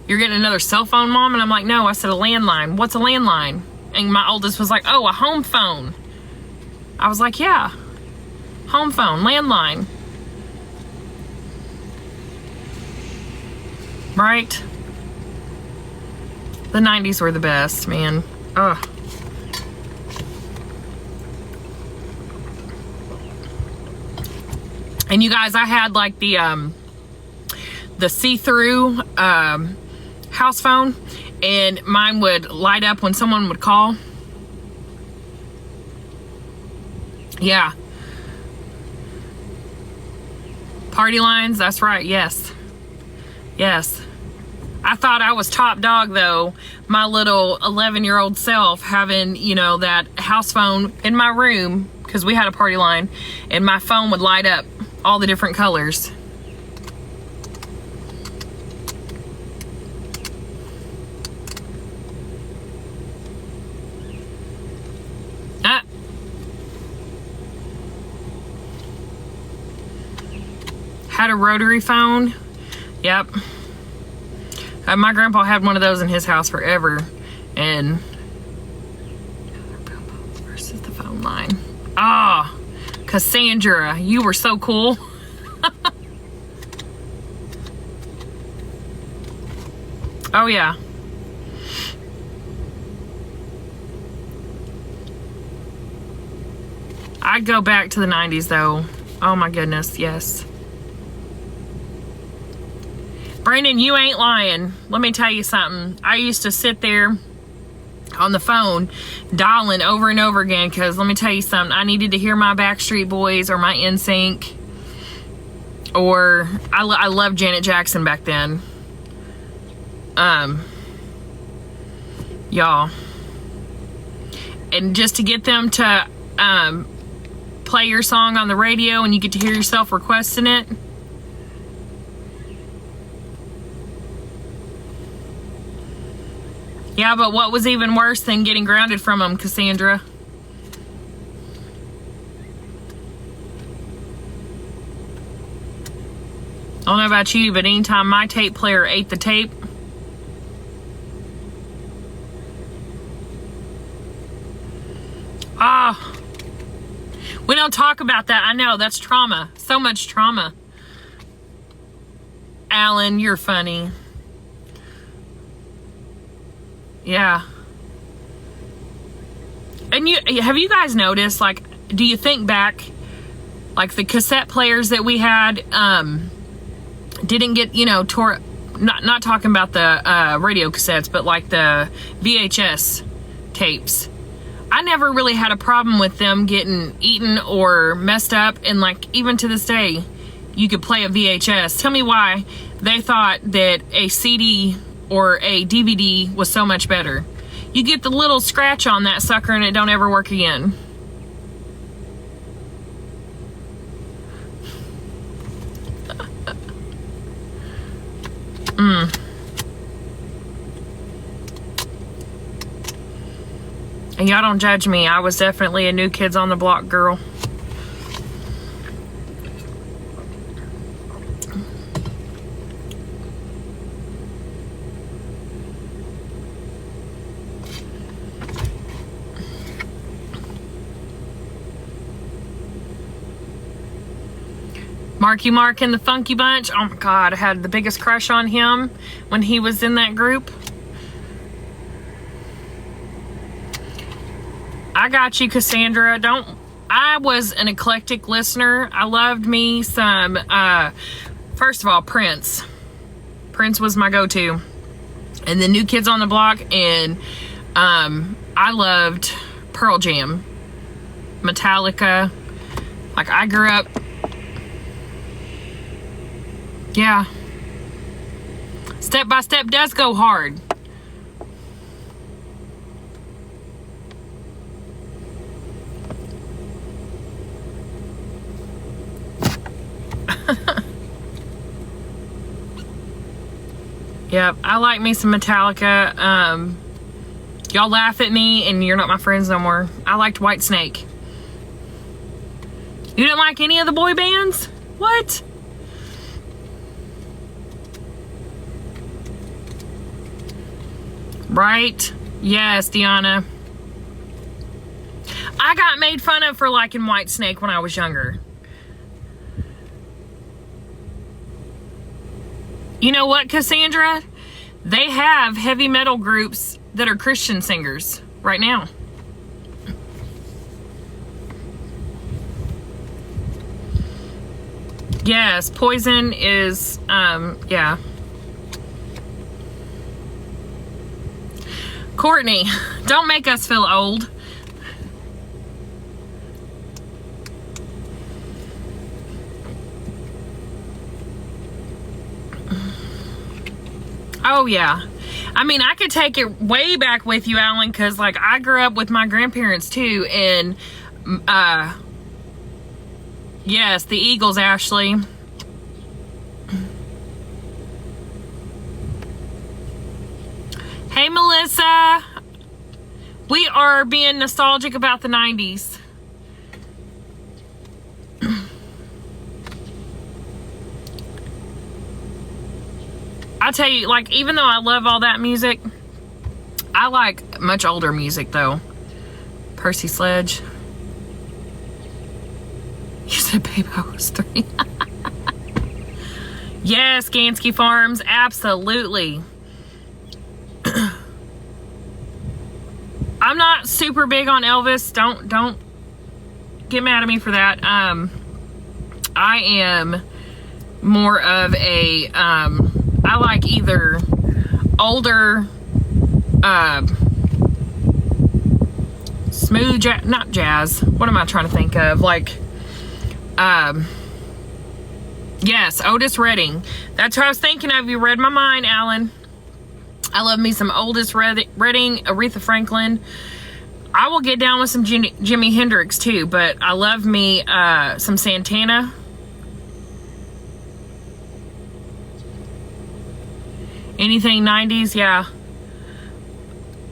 You're getting another cell phone, Mom? And I'm like, no, I said a landline. What's a landline? And my oldest was like, oh, a home phone. I was like, yeah, home phone, landline. Right? The 90s were the best, man. Ugh. And you guys, I had like the see-through house phone, and mine would light up when someone would call. Yeah. Party lines, that's right, yes. Yes. I thought I was top dog, though, my little 11-year-old self having, you know, that house phone in my room, because we had a party line, and my phone would light up all the different colors. Had a rotary phone. Yep. My grandpa had one of those in his house forever. And versus the phone line. Ah, Cassandra, you were so cool. Oh yeah. I'd go back to the 90s though. Oh my goodness, yes. Brandon, you ain't lying. Let me tell you something. I used to sit there on the phone dialing over and over again, because let me tell you something, I needed to hear my Backstreet Boys or my NSYNC, or I loved Janet Jackson back then. Y'all, and just to get them to play your song on the radio and you get to hear yourself requesting it. Yeah, but what was even worse than getting grounded from them, Cassandra? I don't know about you, but anytime my tape player ate the tape, we don't talk about that. I know, that's trauma. So much trauma. Alan, you're funny. Yeah. And have you guys noticed, like, do you think back, like the cassette players that we had didn't get, not talking about the radio cassettes, but like the VHS tapes. I never really had a problem with them getting eaten or messed up, and like even to this day, you could play a VHS. Tell me why they thought that a CD or a DVD was so much better. You get the little scratch on that sucker and it don't ever work again. And y'all don't judge me. I was definitely a New Kids on the Block girl. Marky Mark and the Funky Bunch. Oh my God, I had the biggest crush on him when he was in that group. I got you, Cassandra. I was an eclectic listener. I loved me some, first of all, Prince. Prince was my go-to. And the New Kids on the Block, and I loved Pearl Jam, Metallica. Like, I grew up, yeah. Step by Step does go hard. Yep, I like me some Metallica. Y'all laugh at me and you're not my friends no more. I liked Whitesnake. You didn't like any of the boy bands? What? Right? Yes, Deanna. I got made fun of for liking Whitesnake when I was younger. You know what, Cassandra? They have heavy metal groups that are Christian singers right now. Yes, Poison is, yeah. Courtney, don't make us feel old. Oh, yeah. I mean, I could take it way back with you, Alan, because, like, I grew up with my grandparents, too, and, yes, the Eagles, Ashley. Hey, Melissa. We are being nostalgic about the 90s. I tell you, like, even though I love all that music, I like much older music, though. Percy Sledge. You said Babe, I was 3. Yes, Gansky Farms, absolutely. I'm not super big on Elvis. Don't get mad at me for that. I am more of a, I like either older, smooth jazz, not jazz. What am I trying to think of? Like, yes, Otis Redding. That's what I was thinking of. You read my mind, Alan. I love me some Otis Redding, Aretha Franklin. I will get down with some Jimi Hendrix too, but I love me some Santana. Anything 90s, yeah.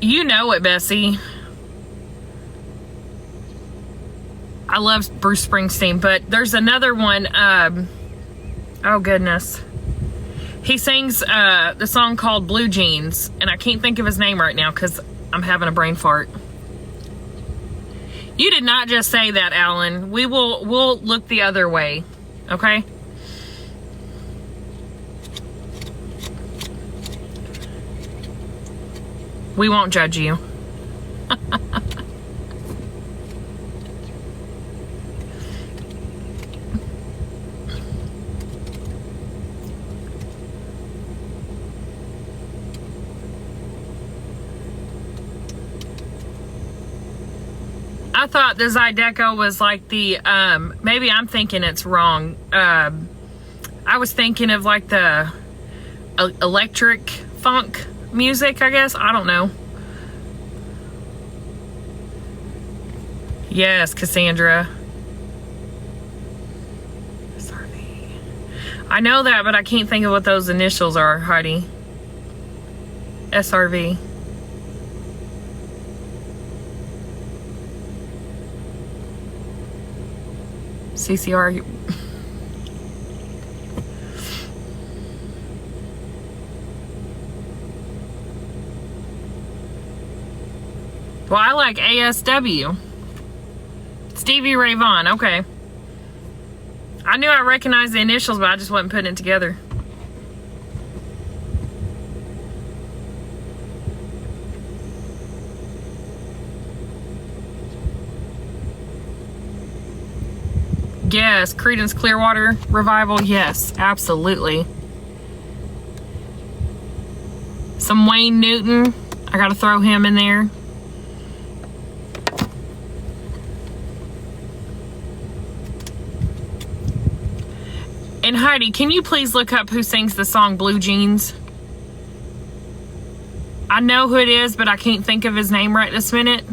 You know it, Bessie. I love Bruce Springsteen, but there's another one. Oh, goodness. He sings the song called Blue Jeans, and I can't think of his name right now because I'm having a brain fart. You did not just say that, Alan. We'll look the other way, okay? We won't judge you. I thought the Zydeco was like the, maybe I'm thinking it's wrong. I was thinking of like the electric funk music, I guess. I don't know. Yes, Cassandra. SRV. I know that, but I can't think of what those initials are, Heidi. SRV. CCR. Well, I like ASW. Stevie Ray Vaughan, okay. I knew I recognized the initials, but I just wasn't putting it together. Yes, Creedence Clearwater Revival, yes, absolutely. Some Wayne Newton, I gotta throw him in there. And Heidi, can you please look up who sings the song Blue Jeans? I know who it is, but I can't think of his name right this minute.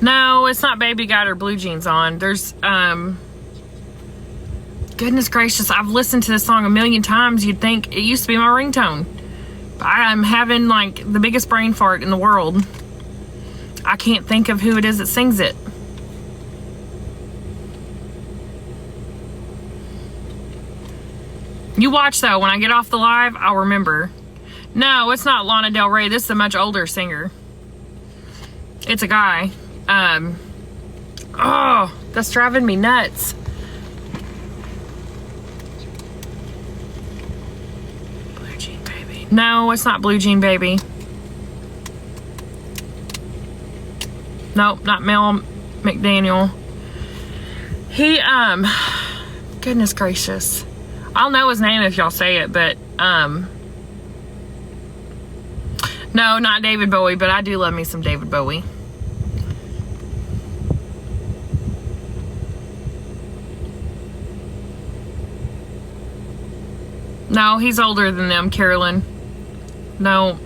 No, it's not Baby Got Her Blue Jeans On. There's, goodness gracious, I've listened to this song a million times. You'd think it used to be my ringtone. But I'm having, like, the biggest brain fart in the world. I can't think of who it is that sings it. You watch, though. When I get off the live, I'll remember. No, it's not Lana Del Rey. This is a much older singer. It's a guy. Oh, that's driving me nuts. Blue Jean Baby. No, it's not Blue Jean Baby. Nope, not Mel McDaniel. He, goodness gracious. I'll know his name if y'all say it, but, no, not David Bowie, but I do love me some David Bowie. No, he's older than them, Carolyn. No.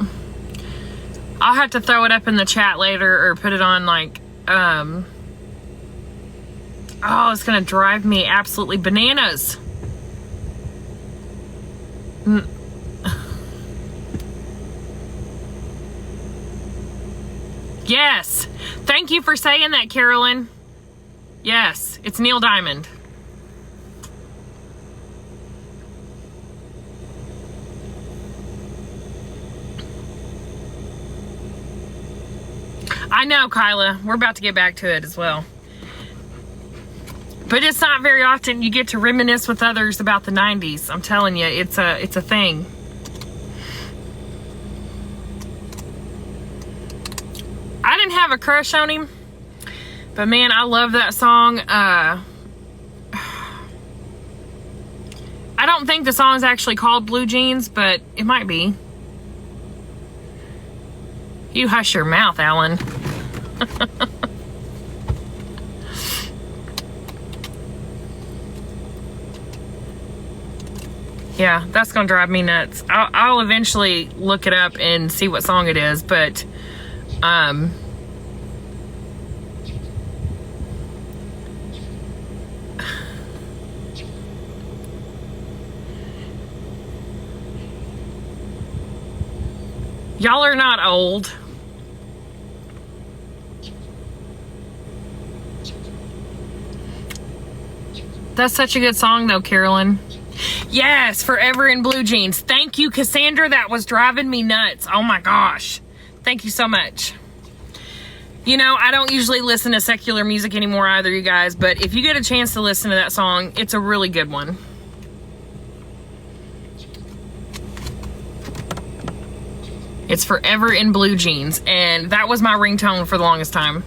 I'll have to throw it up in the chat later or put it on like, oh, it's gonna drive me absolutely bananas. Yes. Thank you for saying that, Carolyn. Yes, it's Neil Diamond. I know, Kyla. We're about to get back to it as well. But it's not very often you get to reminisce with others about the 90s. I'm telling you, it's a thing. I didn't have a crush on him, but man, I love that song. I don't think the song is actually called Blue Jeans, but it might be. You hush your mouth, Alan. Yeah, that's gonna drive me nuts. I'll eventually look it up and see what song it is, but y'all are not old. That's such a good song though, Carolyn. Yes, Forever in Blue Jeans. Thank you, Cassandra. That was driving me nuts. Oh my gosh. Thank you so much. You know, I don't usually listen to secular music anymore either, you guys, but if you get a chance to listen to that song, it's a really good one. It's Forever in Blue Jeans, and that was my ringtone for the longest time.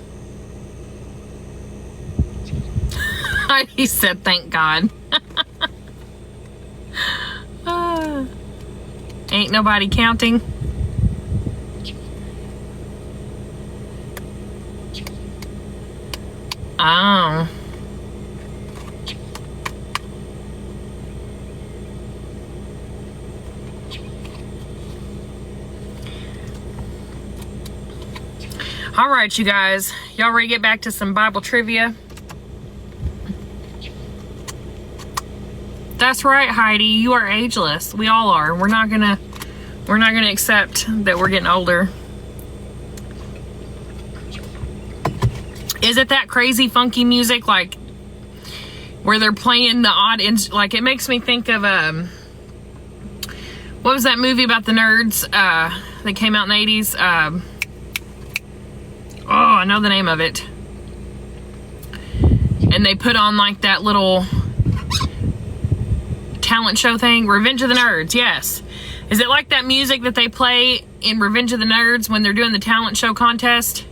He said, thank God. Ain't nobody counting. Oh. All right, you guys. Y'all ready to get back to some Bible trivia? That's right, Heidi. You are ageless. We all are. We're not gonna accept that we're getting older. Is it that crazy funky music, like where they're playing the odd like it makes me think of what was that movie about the nerds that came out in the 80s? Oh, I know the name of it. And they put on like that little talent show thing, Revenge of the Nerds. Yes. Is it like that music that they play in Revenge of the Nerds when they're doing the talent show contest?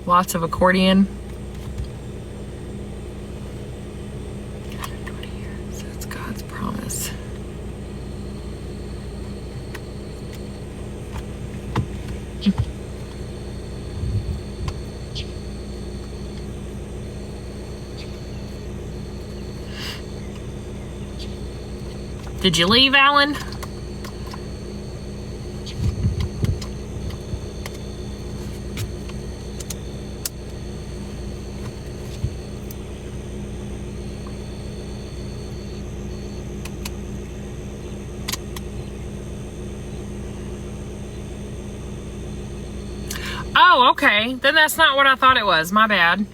Lots of accordion. So it's God's promise. Did you leave, Alan? Oh, okay. Then that's not what I thought it was. My bad.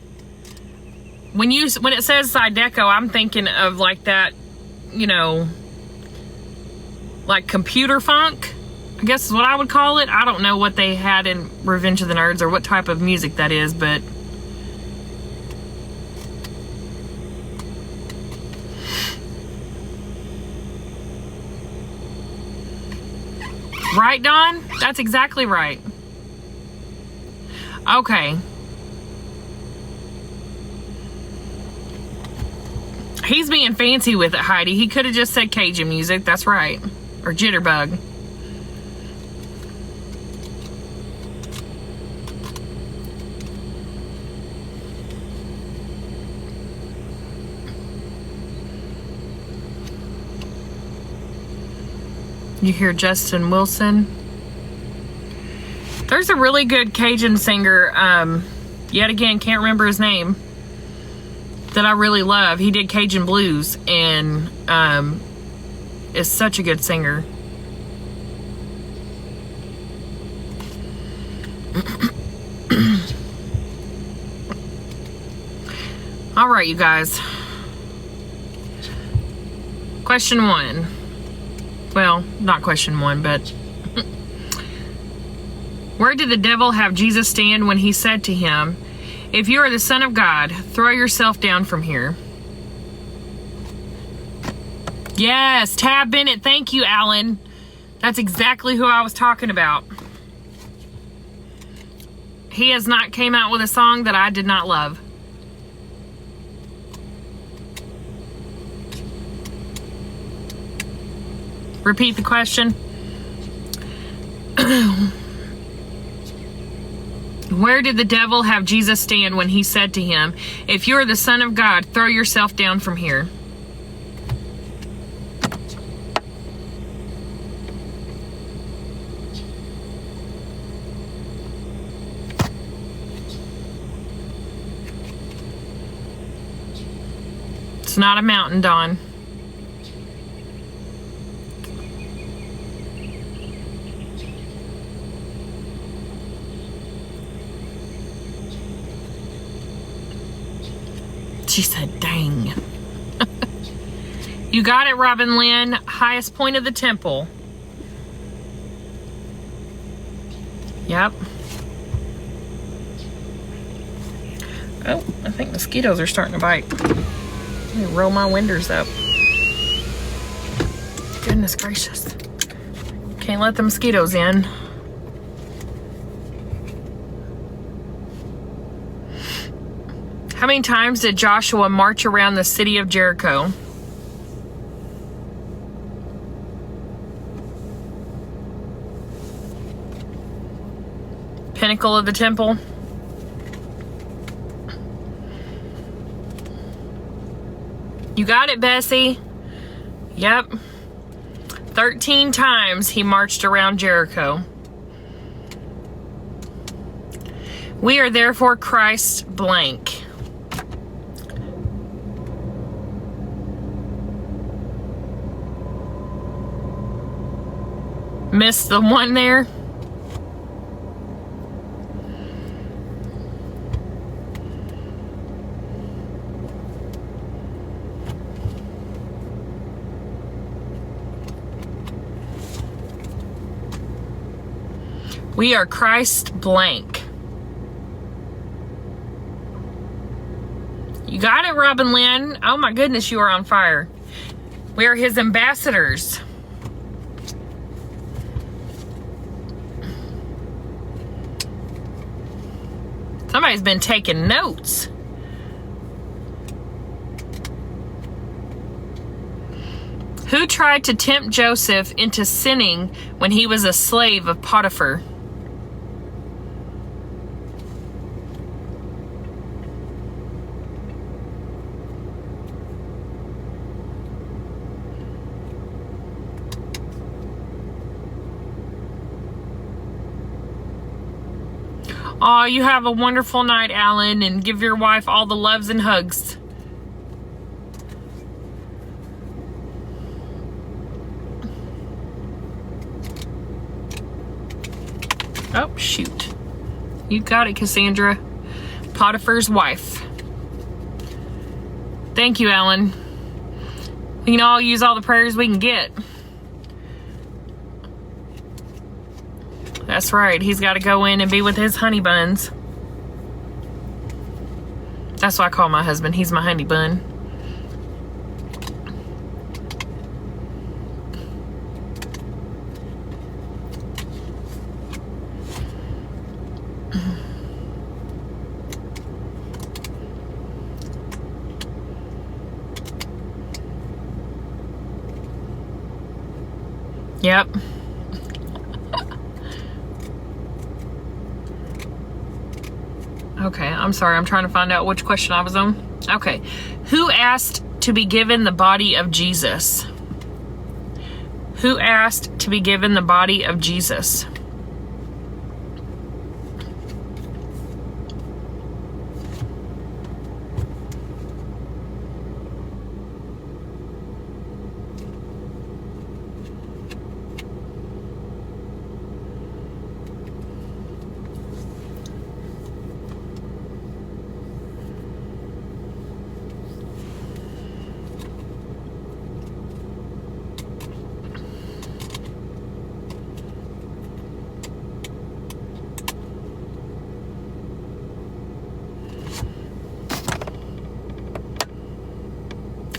When it says Zydeco, I'm thinking of like that, you know, like computer funk, I guess is what I would call it. I don't know what they had in Revenge of the Nerds or what type of music that is, but right, Don? That's exactly right. Okay. He's being fancy with it, Heidi. He could have just said Cajun music. That's right. Or Jitterbug. You hear Justin Wilson. There's a really good Cajun singer, yet again, can't remember his name, that I really love. He did Cajun blues and is such a good singer. All right, you guys. Question 1. Well, not question 1, but where did the devil have Jesus stand when he said to him, If you are the Son of God, throw yourself down from here. Yes, Tab Bennett. Thank you, Alan. That's exactly who I was talking about. He has not came out with a song that I did not love. Repeat the question. Where did the devil have Jesus stand when he said to him, if you are the Son of God, throw yourself down from here? It's not a mountain, Dawn. She said, dang. You got it, Robin Lynn. Highest point of the temple. Yep. Oh, I think mosquitoes are starting to bite. Let me roll my windows up. Goodness gracious. Can't let the mosquitoes in. How many times did Joshua march around the city of Jericho? Pinnacle of the temple. You got it, Bessie. Yep. 13 times he marched around Jericho. We are therefore Christ blank. Missed the one there. We are Christ blank. You got it, Robin Lynn. Oh my goodness, you are on fire. We are his ambassadors. Somebody's been taking notes. Who tried to tempt Joseph into sinning when he was a slave of Potiphar? Oh, you have a wonderful night, Alan, and give your wife all the loves and hugs. Oh, shoot. You got it, Cassandra. Potiphar's wife. Thank you, Alan. We can all use all the prayers we can get. That's right. He's got to go in and be with his honey buns. That's what I call my husband. He's my honey bun. Yep. Okay, I'm sorry. I'm trying to find out which question I was on. Okay. Who asked to be given the body of Jesus? Who asked to be given the body of Jesus?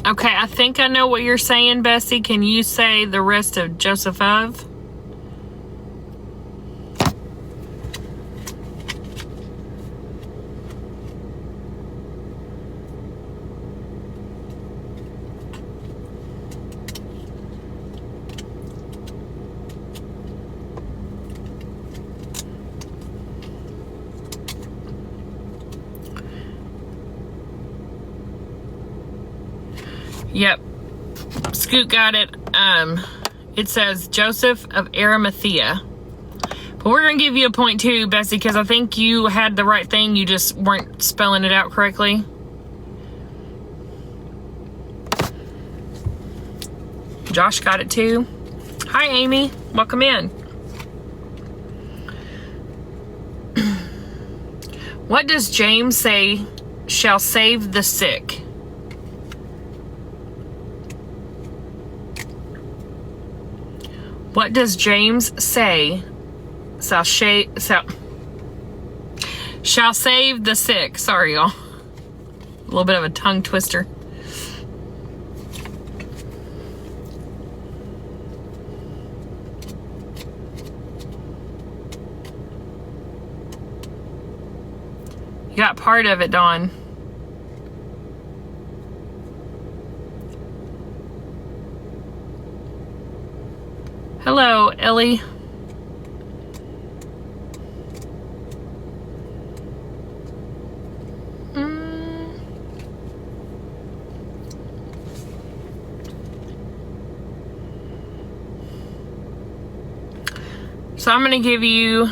Okay, I think I know what you're saying, Bessie. Can you say the rest of Joseph of? Yep. Scoot got it. It says Joseph of Arimathea. But we're going to give you a point too, Bessie, because I think you had the right thing. You just weren't spelling it out correctly. Josh got it too. Hi, Amy. Welcome in. What does James say shall save the sick? What does James say shall save the sick? Sorry, y'all. A little bit of a tongue twister. You got part of it, Dawn. Hello, Ellie. So I'm going to give you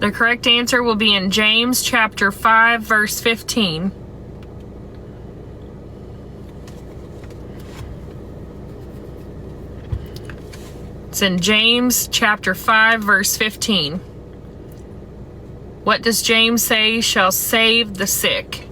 the correct answer will be in James chapter 5, verse 15. It's in James chapter 5, verse 15. What does James say shall save the sick?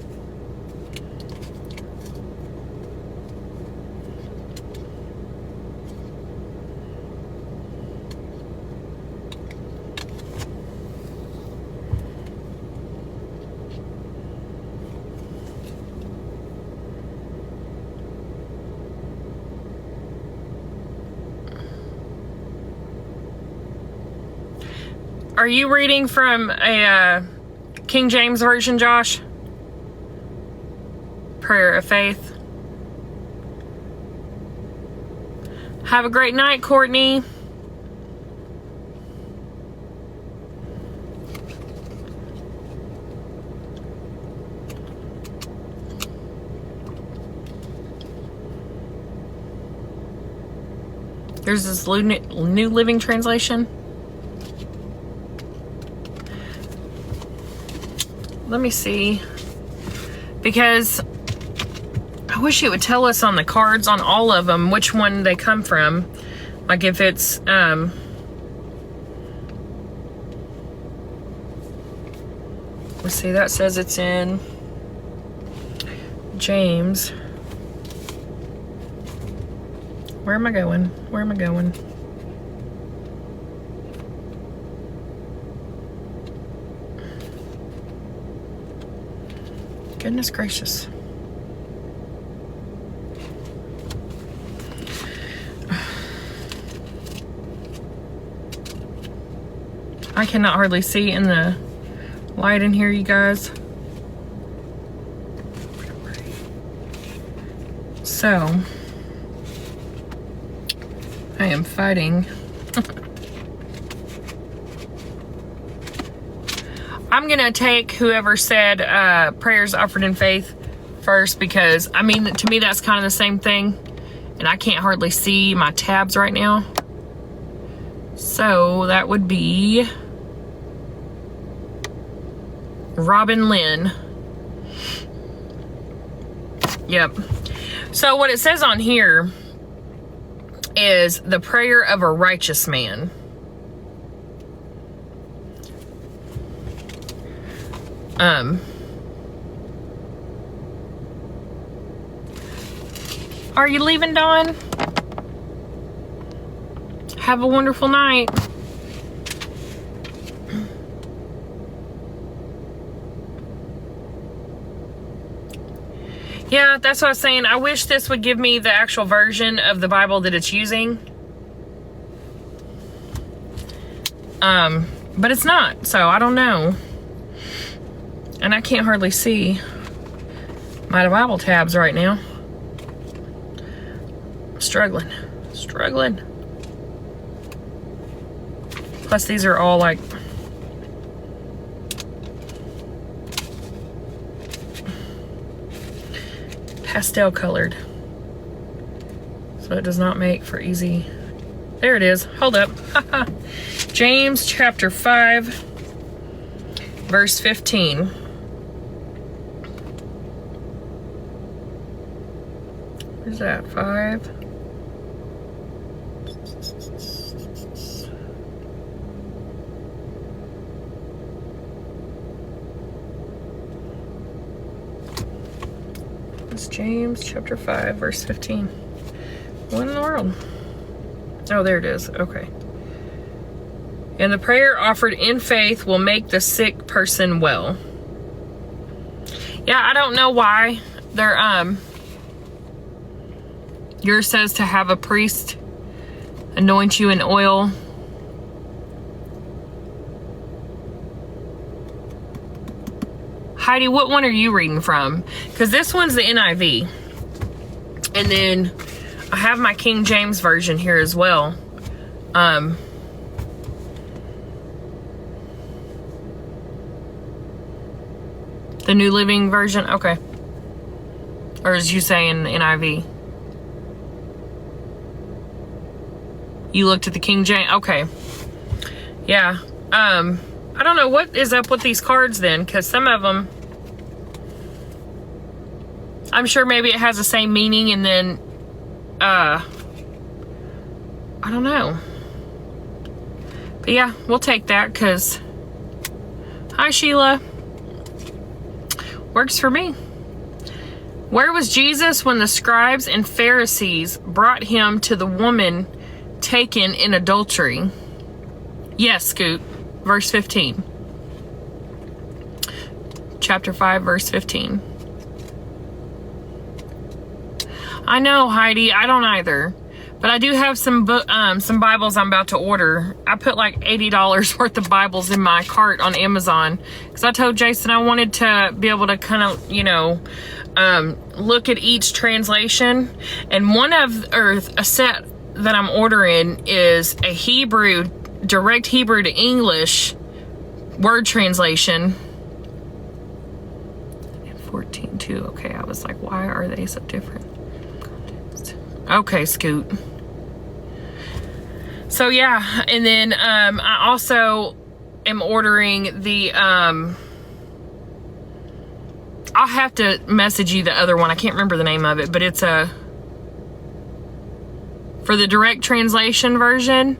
Are you reading from a King James Version, Josh? Prayer of faith. Have a great night, Courtney. There's this New Living Translation. Let me see, because I wish it would tell us on the cards on all of them which one they come from. Like if it's let's see, that says it's in James. Where am I going? Where am I going? Goodness gracious. I cannot hardly see in the light in here, you guys. So, I am fighting. I'm going to take whoever said prayers offered in faith first, because, I mean, to me, that's kind of the same thing. And I can't hardly see my tabs right now. So, that would be Robin Lynn. Yep. So, what it says on here is the prayer of a righteous man. Are you leaving, Dawn? Have a wonderful night. Yeah, that's what I was saying. I wish this would give me the actual version of the Bible that it's using. But it's not, so I don't know. And I can't hardly see my Bible tabs right now. I'm struggling. Plus these are all like pastel colored. So it does not make for easy. There it is. Hold up. James chapter 5, verse 15. Where's that? 5. It's James chapter 5, verse 15. What in the world? Oh, there it is. Okay. And the prayer offered in faith will make the sick person well. Yeah, I don't know why they're yours says to have a priest anoint you in oil. Heidi, what one are you reading from? Because this one's the NIV. And then I have my King James version here as well. The New Living Version? Okay. Or is you saying NIV? You looked at the King James? Okay. Yeah. I don't know what is up with these cards then, because some of them, I'm sure maybe it has the same meaning, and then, I don't know. But yeah, we'll take that, because, hi Sheila. Works for me. Where was Jesus when the scribes and Pharisees brought him to the woman taken in adultery? Yes, Scoot. Verse 15. Chapter 5, verse 15. I know, Heidi. I don't either. But I do have some Bibles I'm about to order. I put like $80 worth of Bibles in my cart on Amazon. Because I told Jason I wanted to be able to kind of, look at each translation. And a set that I'm ordering is a direct Hebrew to English word translation. 14:2. Okay, I was like, why are they so different? Okay, Scoot. So yeah, and then I also am ordering the I'll have to message you the other one. I can't remember the name of it, but it's for the direct translation version.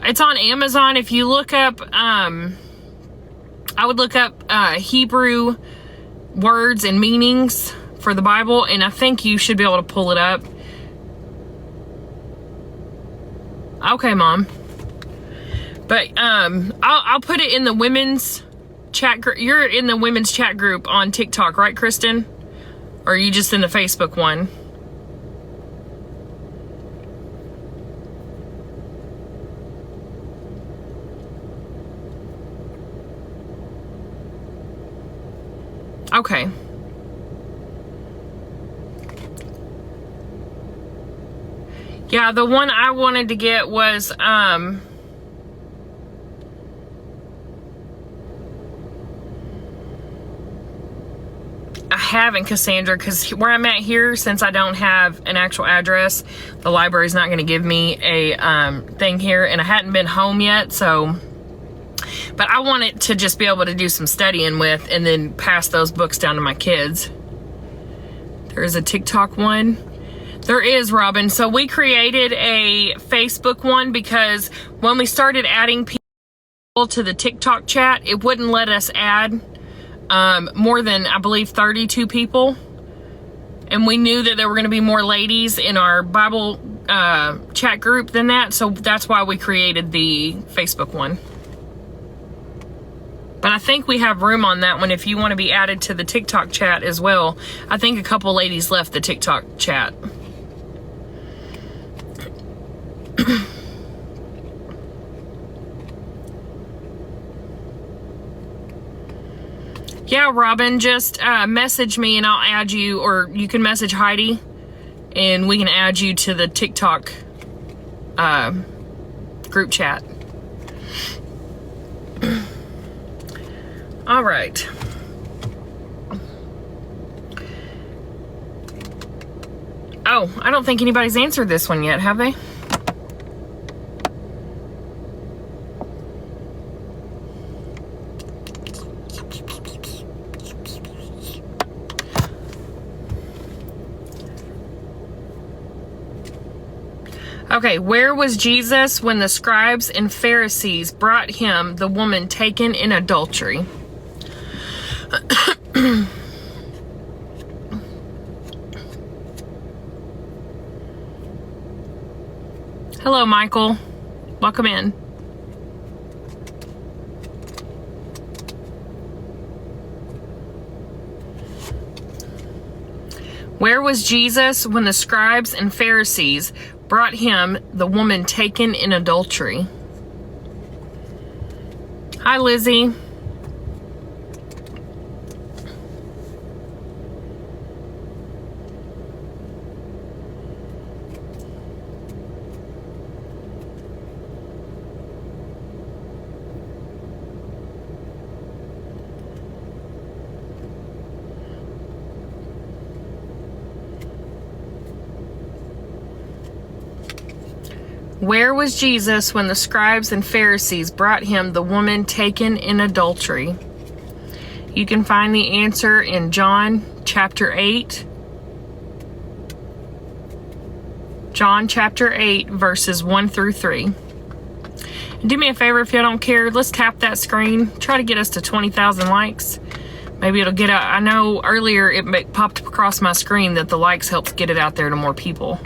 It's on Amazon. If you look up, I would look up Hebrew words and meanings for the Bible, and I think you should be able to pull it up. Okay, Mom. But I'll put it in the women's chat group. You're in the women's chat group on TikTok, right, Kristen? Or are you just in the Facebook one? Okay. Yeah, the one I wanted to get was, I haven't, Cassandra, because where I'm at here, since I don't have an actual address, the library's not going to give me a thing here, and I hadn't been home yet, so, but I wanted to just be able to do some studying with, and then pass those books down to my kids. There is a TikTok one. There is, Robin. So we created a Facebook one because when we started adding people to the TikTok chat, it wouldn't let us add more than, I believe, 32 people. And we knew that there were going to be more ladies in our Bible chat group than that. So that's why we created the Facebook one. But I think we have room on that one if you want to be added to the TikTok chat as well. I think a couple ladies left the TikTok chat. Yeah, Robin, just message me and I'll add you, or you can message Heidi and we can add you to the TikTok group chat. All right. Oh, I don't think anybody's answered this one yet, have they? Okay, where was Jesus when the scribes and Pharisees brought him the woman taken in adultery? Hello, Michael. Welcome in. Where was Jesus when the scribes and Pharisees brought him the woman taken in adultery? Hi, Lizzie. Where was Jesus when the scribes and Pharisees brought him the woman taken in adultery? You can find the answer in John chapter 8. John chapter 8, verses 1 through 3. And do me a favor, if you don't care, let's tap that screen. Try to get us to 20,000 likes. Maybe it'll get out. I know earlier it popped across my screen that the likes helps get it out there to more people.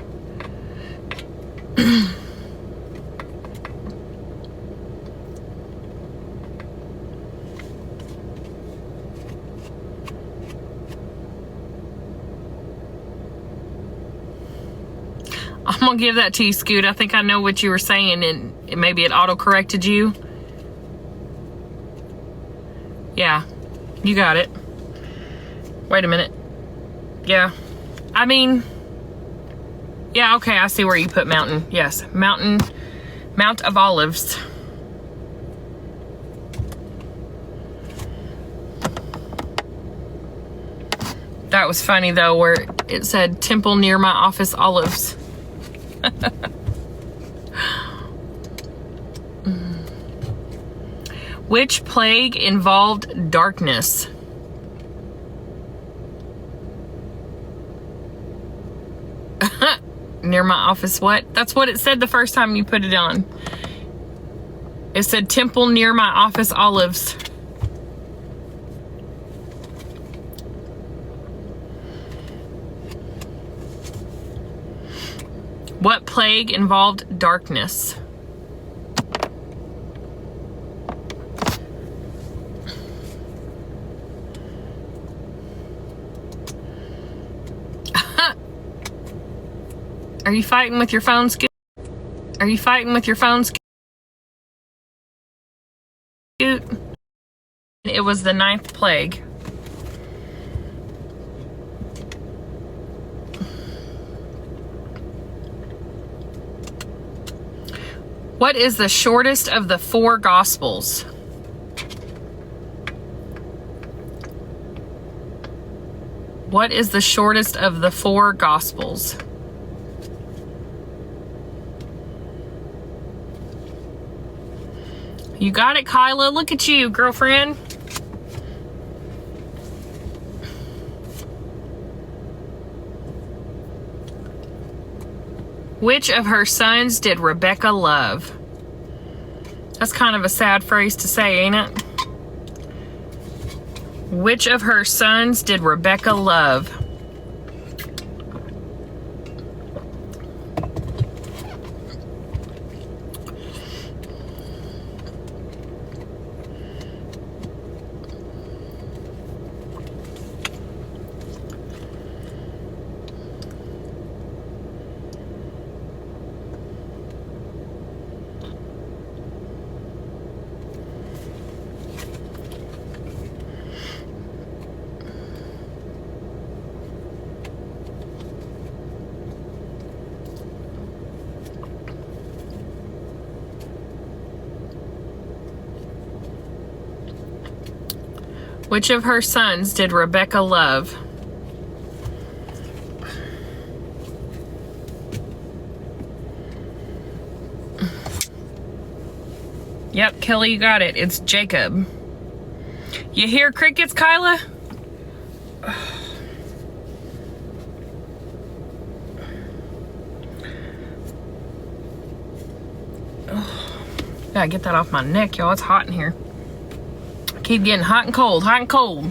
I'm gonna give that to you, Scoot. I think I know what you were saying, and maybe it auto-corrected you. Yeah, you got it. Wait a minute. Yeah, I mean, yeah, okay, I see where you put mountain. Yes, Mount of Olives. That was funny though, where it said temple near my office olives. Which plague involved darkness? Near my office what? That's what it said the first time you put it on. It said temple near my office olives. What plague involved darkness? Are you fighting with your phone, Scoot? Are you fighting with your phone, Scoot? It was the 9th plague. What is the shortest of the 4 Gospels? What is the shortest of the 4 Gospels? You got it, Kyla. Look at you, girlfriend. Which of her sons did Rebecca love? That's kind of a sad phrase to say, ain't it? Which of her sons did Rebecca love? Which of her sons did Rebecca love? Yep, Kelly, you got it. It's Jacob. You hear crickets, Kyla? Gotta get that off my neck, y'all. It's hot in here. I keep getting hot and cold, hot and cold.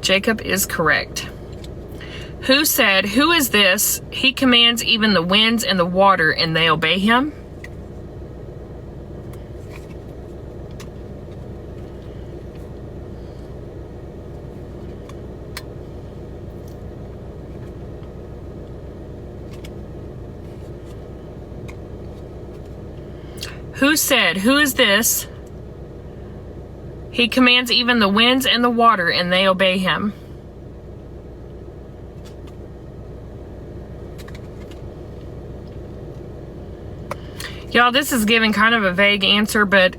Jacob is correct. Who said, "Who is this? He commands even the winds and the water, and they obey him"? Who said, "Who is this? He commands even the winds and the water, and they obey him"? Y'all, this is giving kind of a vague answer, but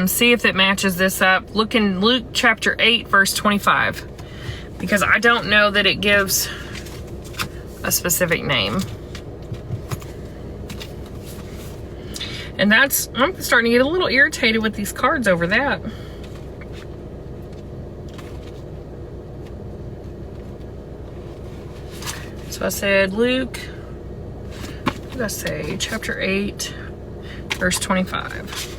see if it matches this up. Look in Luke chapter 8, verse 25, because I don't know that it gives a specific name. And that's, I'm starting to get a little irritated with these cards over that. So I said Luke, what did I say? Chapter 8. Verse 25.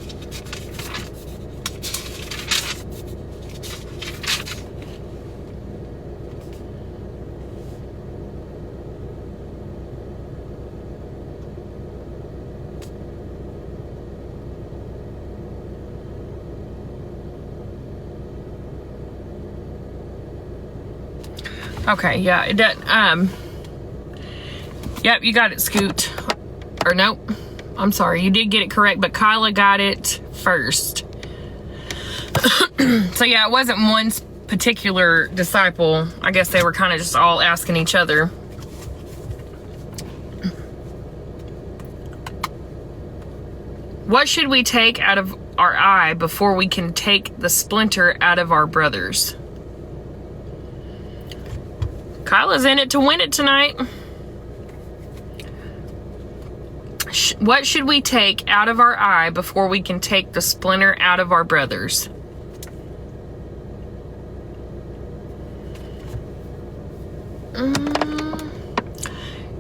Okay, yeah, it does. Yep, you got it, Scoot. Or nope. I'm sorry, you did get it correct, but Kyla got it first. So yeah, it wasn't one particular disciple. I guess they were kind of just all asking each other. What should we take out of our eye before we can take the splinter out of our brother's? Kyla's in it to win it tonight. What should we take out of our eye before we can take the splinter out of our brother's?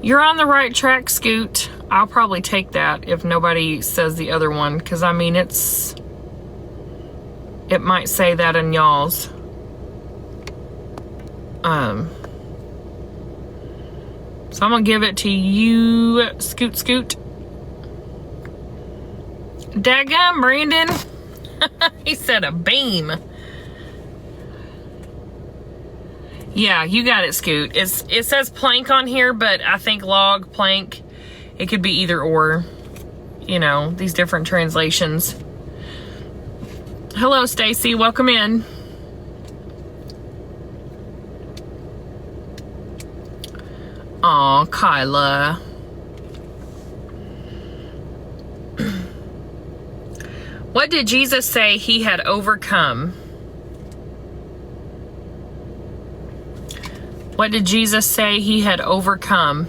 You're on the right track, Scoot. I'll probably take that if nobody says the other one, because I mean it might say that in y'all's. So I'm gonna give it to you, Scoot. Daggum, Brandon. He said a beam. Yeah, you got it, Scoot. It says plank on here, but I think log, plank, it could be either or. You know, these different translations. Hello, Stacy. Welcome in. Aw, Kyla. What did Jesus say he had overcome? What did Jesus say he had overcome?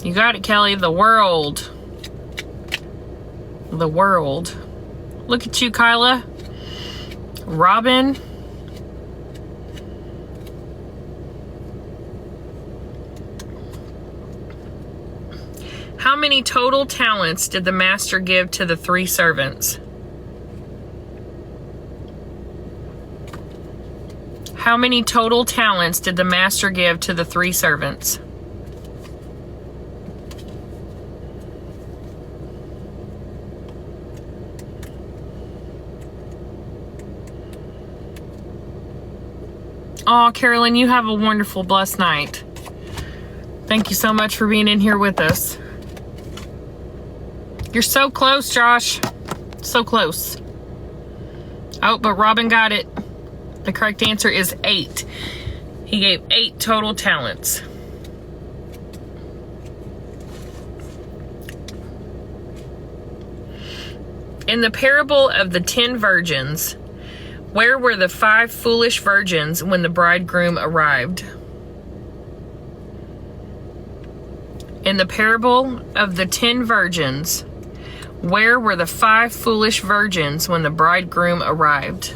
You got it, Kelly. The world. The world. Look at you, Kyla. Robin. How many total talents did the master give to the 3 servants? How many total talents did the master give to the 3 servants? Oh, Carolyn, you have a wonderful, blessed night. Thank you so much for being in here with us. You're so close, Josh. So close. Oh, but Robin got it. The correct answer is 8. He gave 8 total talents. In the parable of the 10 virgins, where were the 5 foolish virgins when the bridegroom arrived? In the parable of the 10 virgins, where were the 5 foolish virgins when the bridegroom arrived?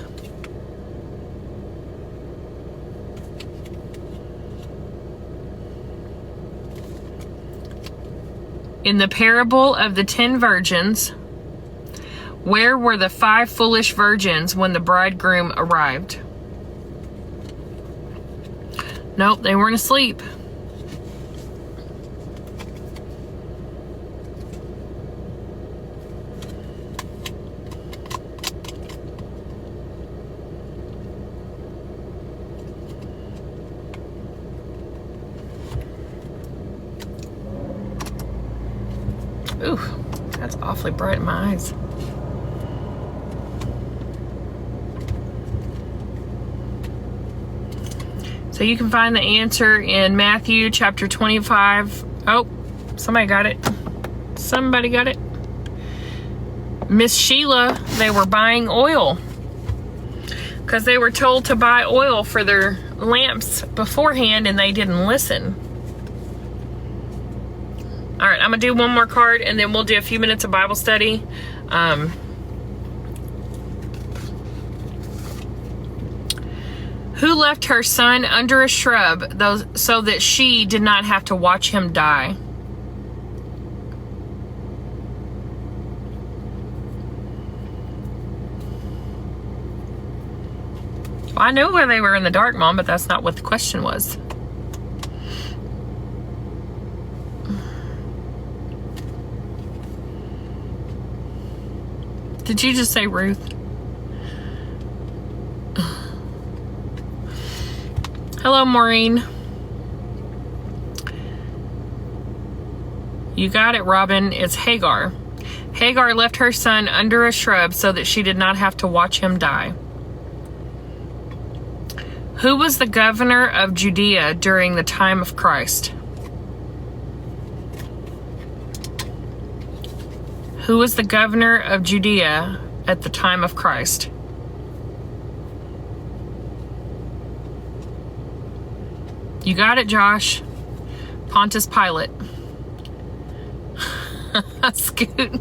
In the parable of the 10 virgins, where were the 5 foolish virgins when the bridegroom arrived? Nope, they weren't asleep. Ooh, that's awfully bright in my eyes. So you can find the answer in Matthew chapter 25. Oh, somebody got it. Somebody got it. Miss Sheila, they were buying oil because they were told to buy oil for their lamps beforehand and they didn't listen. All right, I'm going to do one more card and then we'll do a few minutes of Bible study. Who left her son under a shrub so that she did not have to watch him die? Well, I knew where they were in the dark, Mom, but that's not what the question was. Did you just say Ruth? Hello, Maureen. You got it, Robin. It's Hagar. Hagar left her son under a shrub so that she did not have to watch him die. Who was the governor of Judea during the time of Christ? Who was the governor of Judea at the time of Christ? You got it, Josh. Pontius Pilate. Scoot.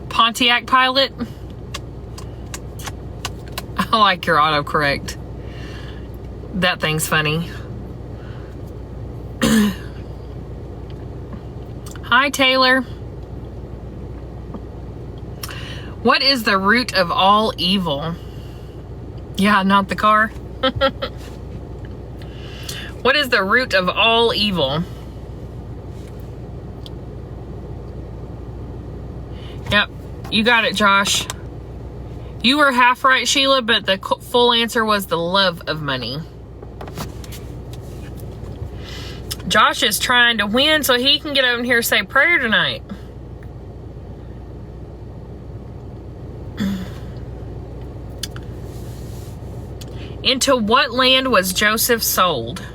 Pontiac Pilate. I like your autocorrect. That thing's funny. Hi, Taylor. What is the root of all evil? Yeah, not the car. What is the root of all evil? Yep, you got it, Josh. You were half right, Sheila, but the full answer was the love of money. Josh is trying to win so he can get over here and say prayer tonight. Into what land was Joseph sold?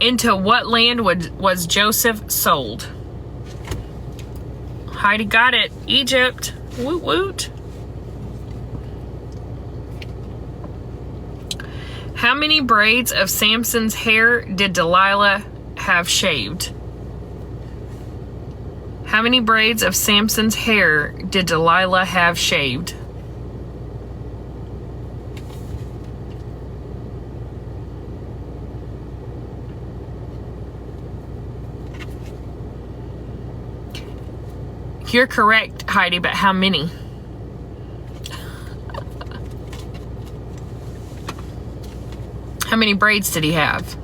Into what land was Joseph sold? Heidi got it. Egypt. Woot woot. How many braids of Samson's hair did Delilah have shaved? How many braids of Samson's hair did Delilah have shaved? You're correct, Heidi, but how many? How many braids did he have?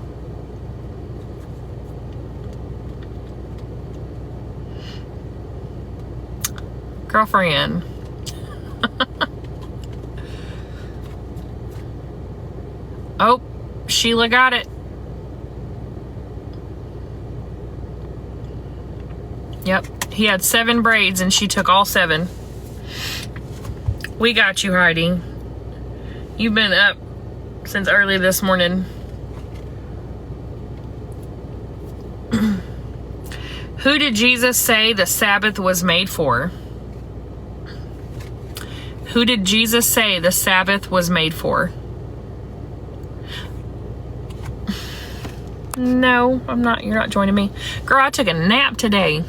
Girlfriend. Oh, Sheila got it. Yep. He had 7 braids and she took all 7. We got you, Heidi. You've been up since early this morning. Who did Jesus say the Sabbath was made for? Who did Jesus say the Sabbath was made for? No, I'm not. You're not joining me. Girl, I took a nap today.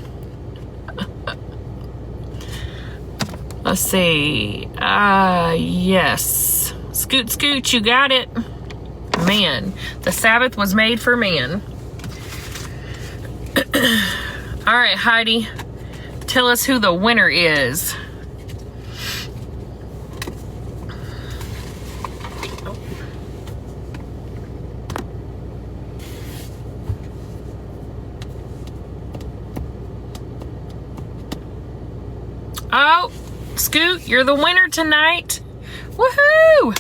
Let's see. Yes. Scoot, scoot, you got it. Man, the Sabbath was made for man. All right, Heidi, tell us who the winner is. Oh, Scoot, you're the winner tonight. Woohoo!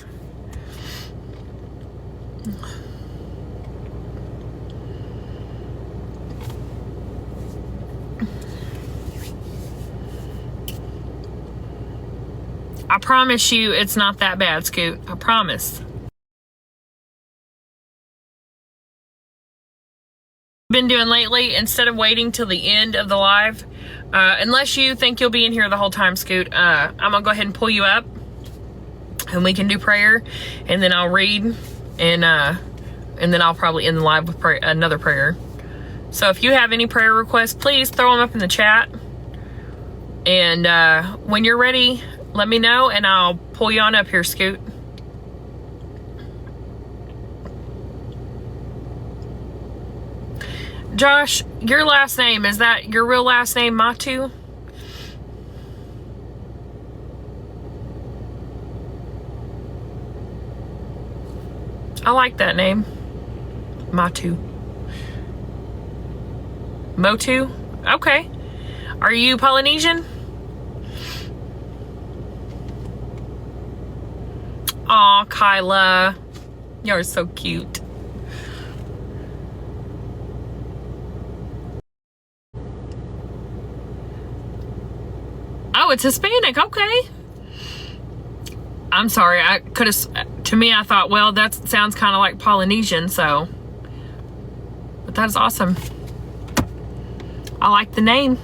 I promise you it's not that bad, Scoot. I promise. Been doing lately, instead of waiting till the end of the live, unless you think you'll be in here the whole time, Scoot, I'm gonna go ahead and pull you up and we can do prayer, and then I'll read, and then I'll probably end the live with another prayer. So if you have any prayer requests, please throw them up in the chat, and when you're ready, let me know and I'll pull you on up here, Scoot. Josh, your last name, is that your real last name, Matu? I like that name. Matu. Motu? Okay. Are you Polynesian? Aw, Kyla. You're so cute. Oh, it's Hispanic. Okay. I'm sorry. I could have, to me, I thought, well, that sounds kind of like Polynesian, so. But that is awesome. I like the name.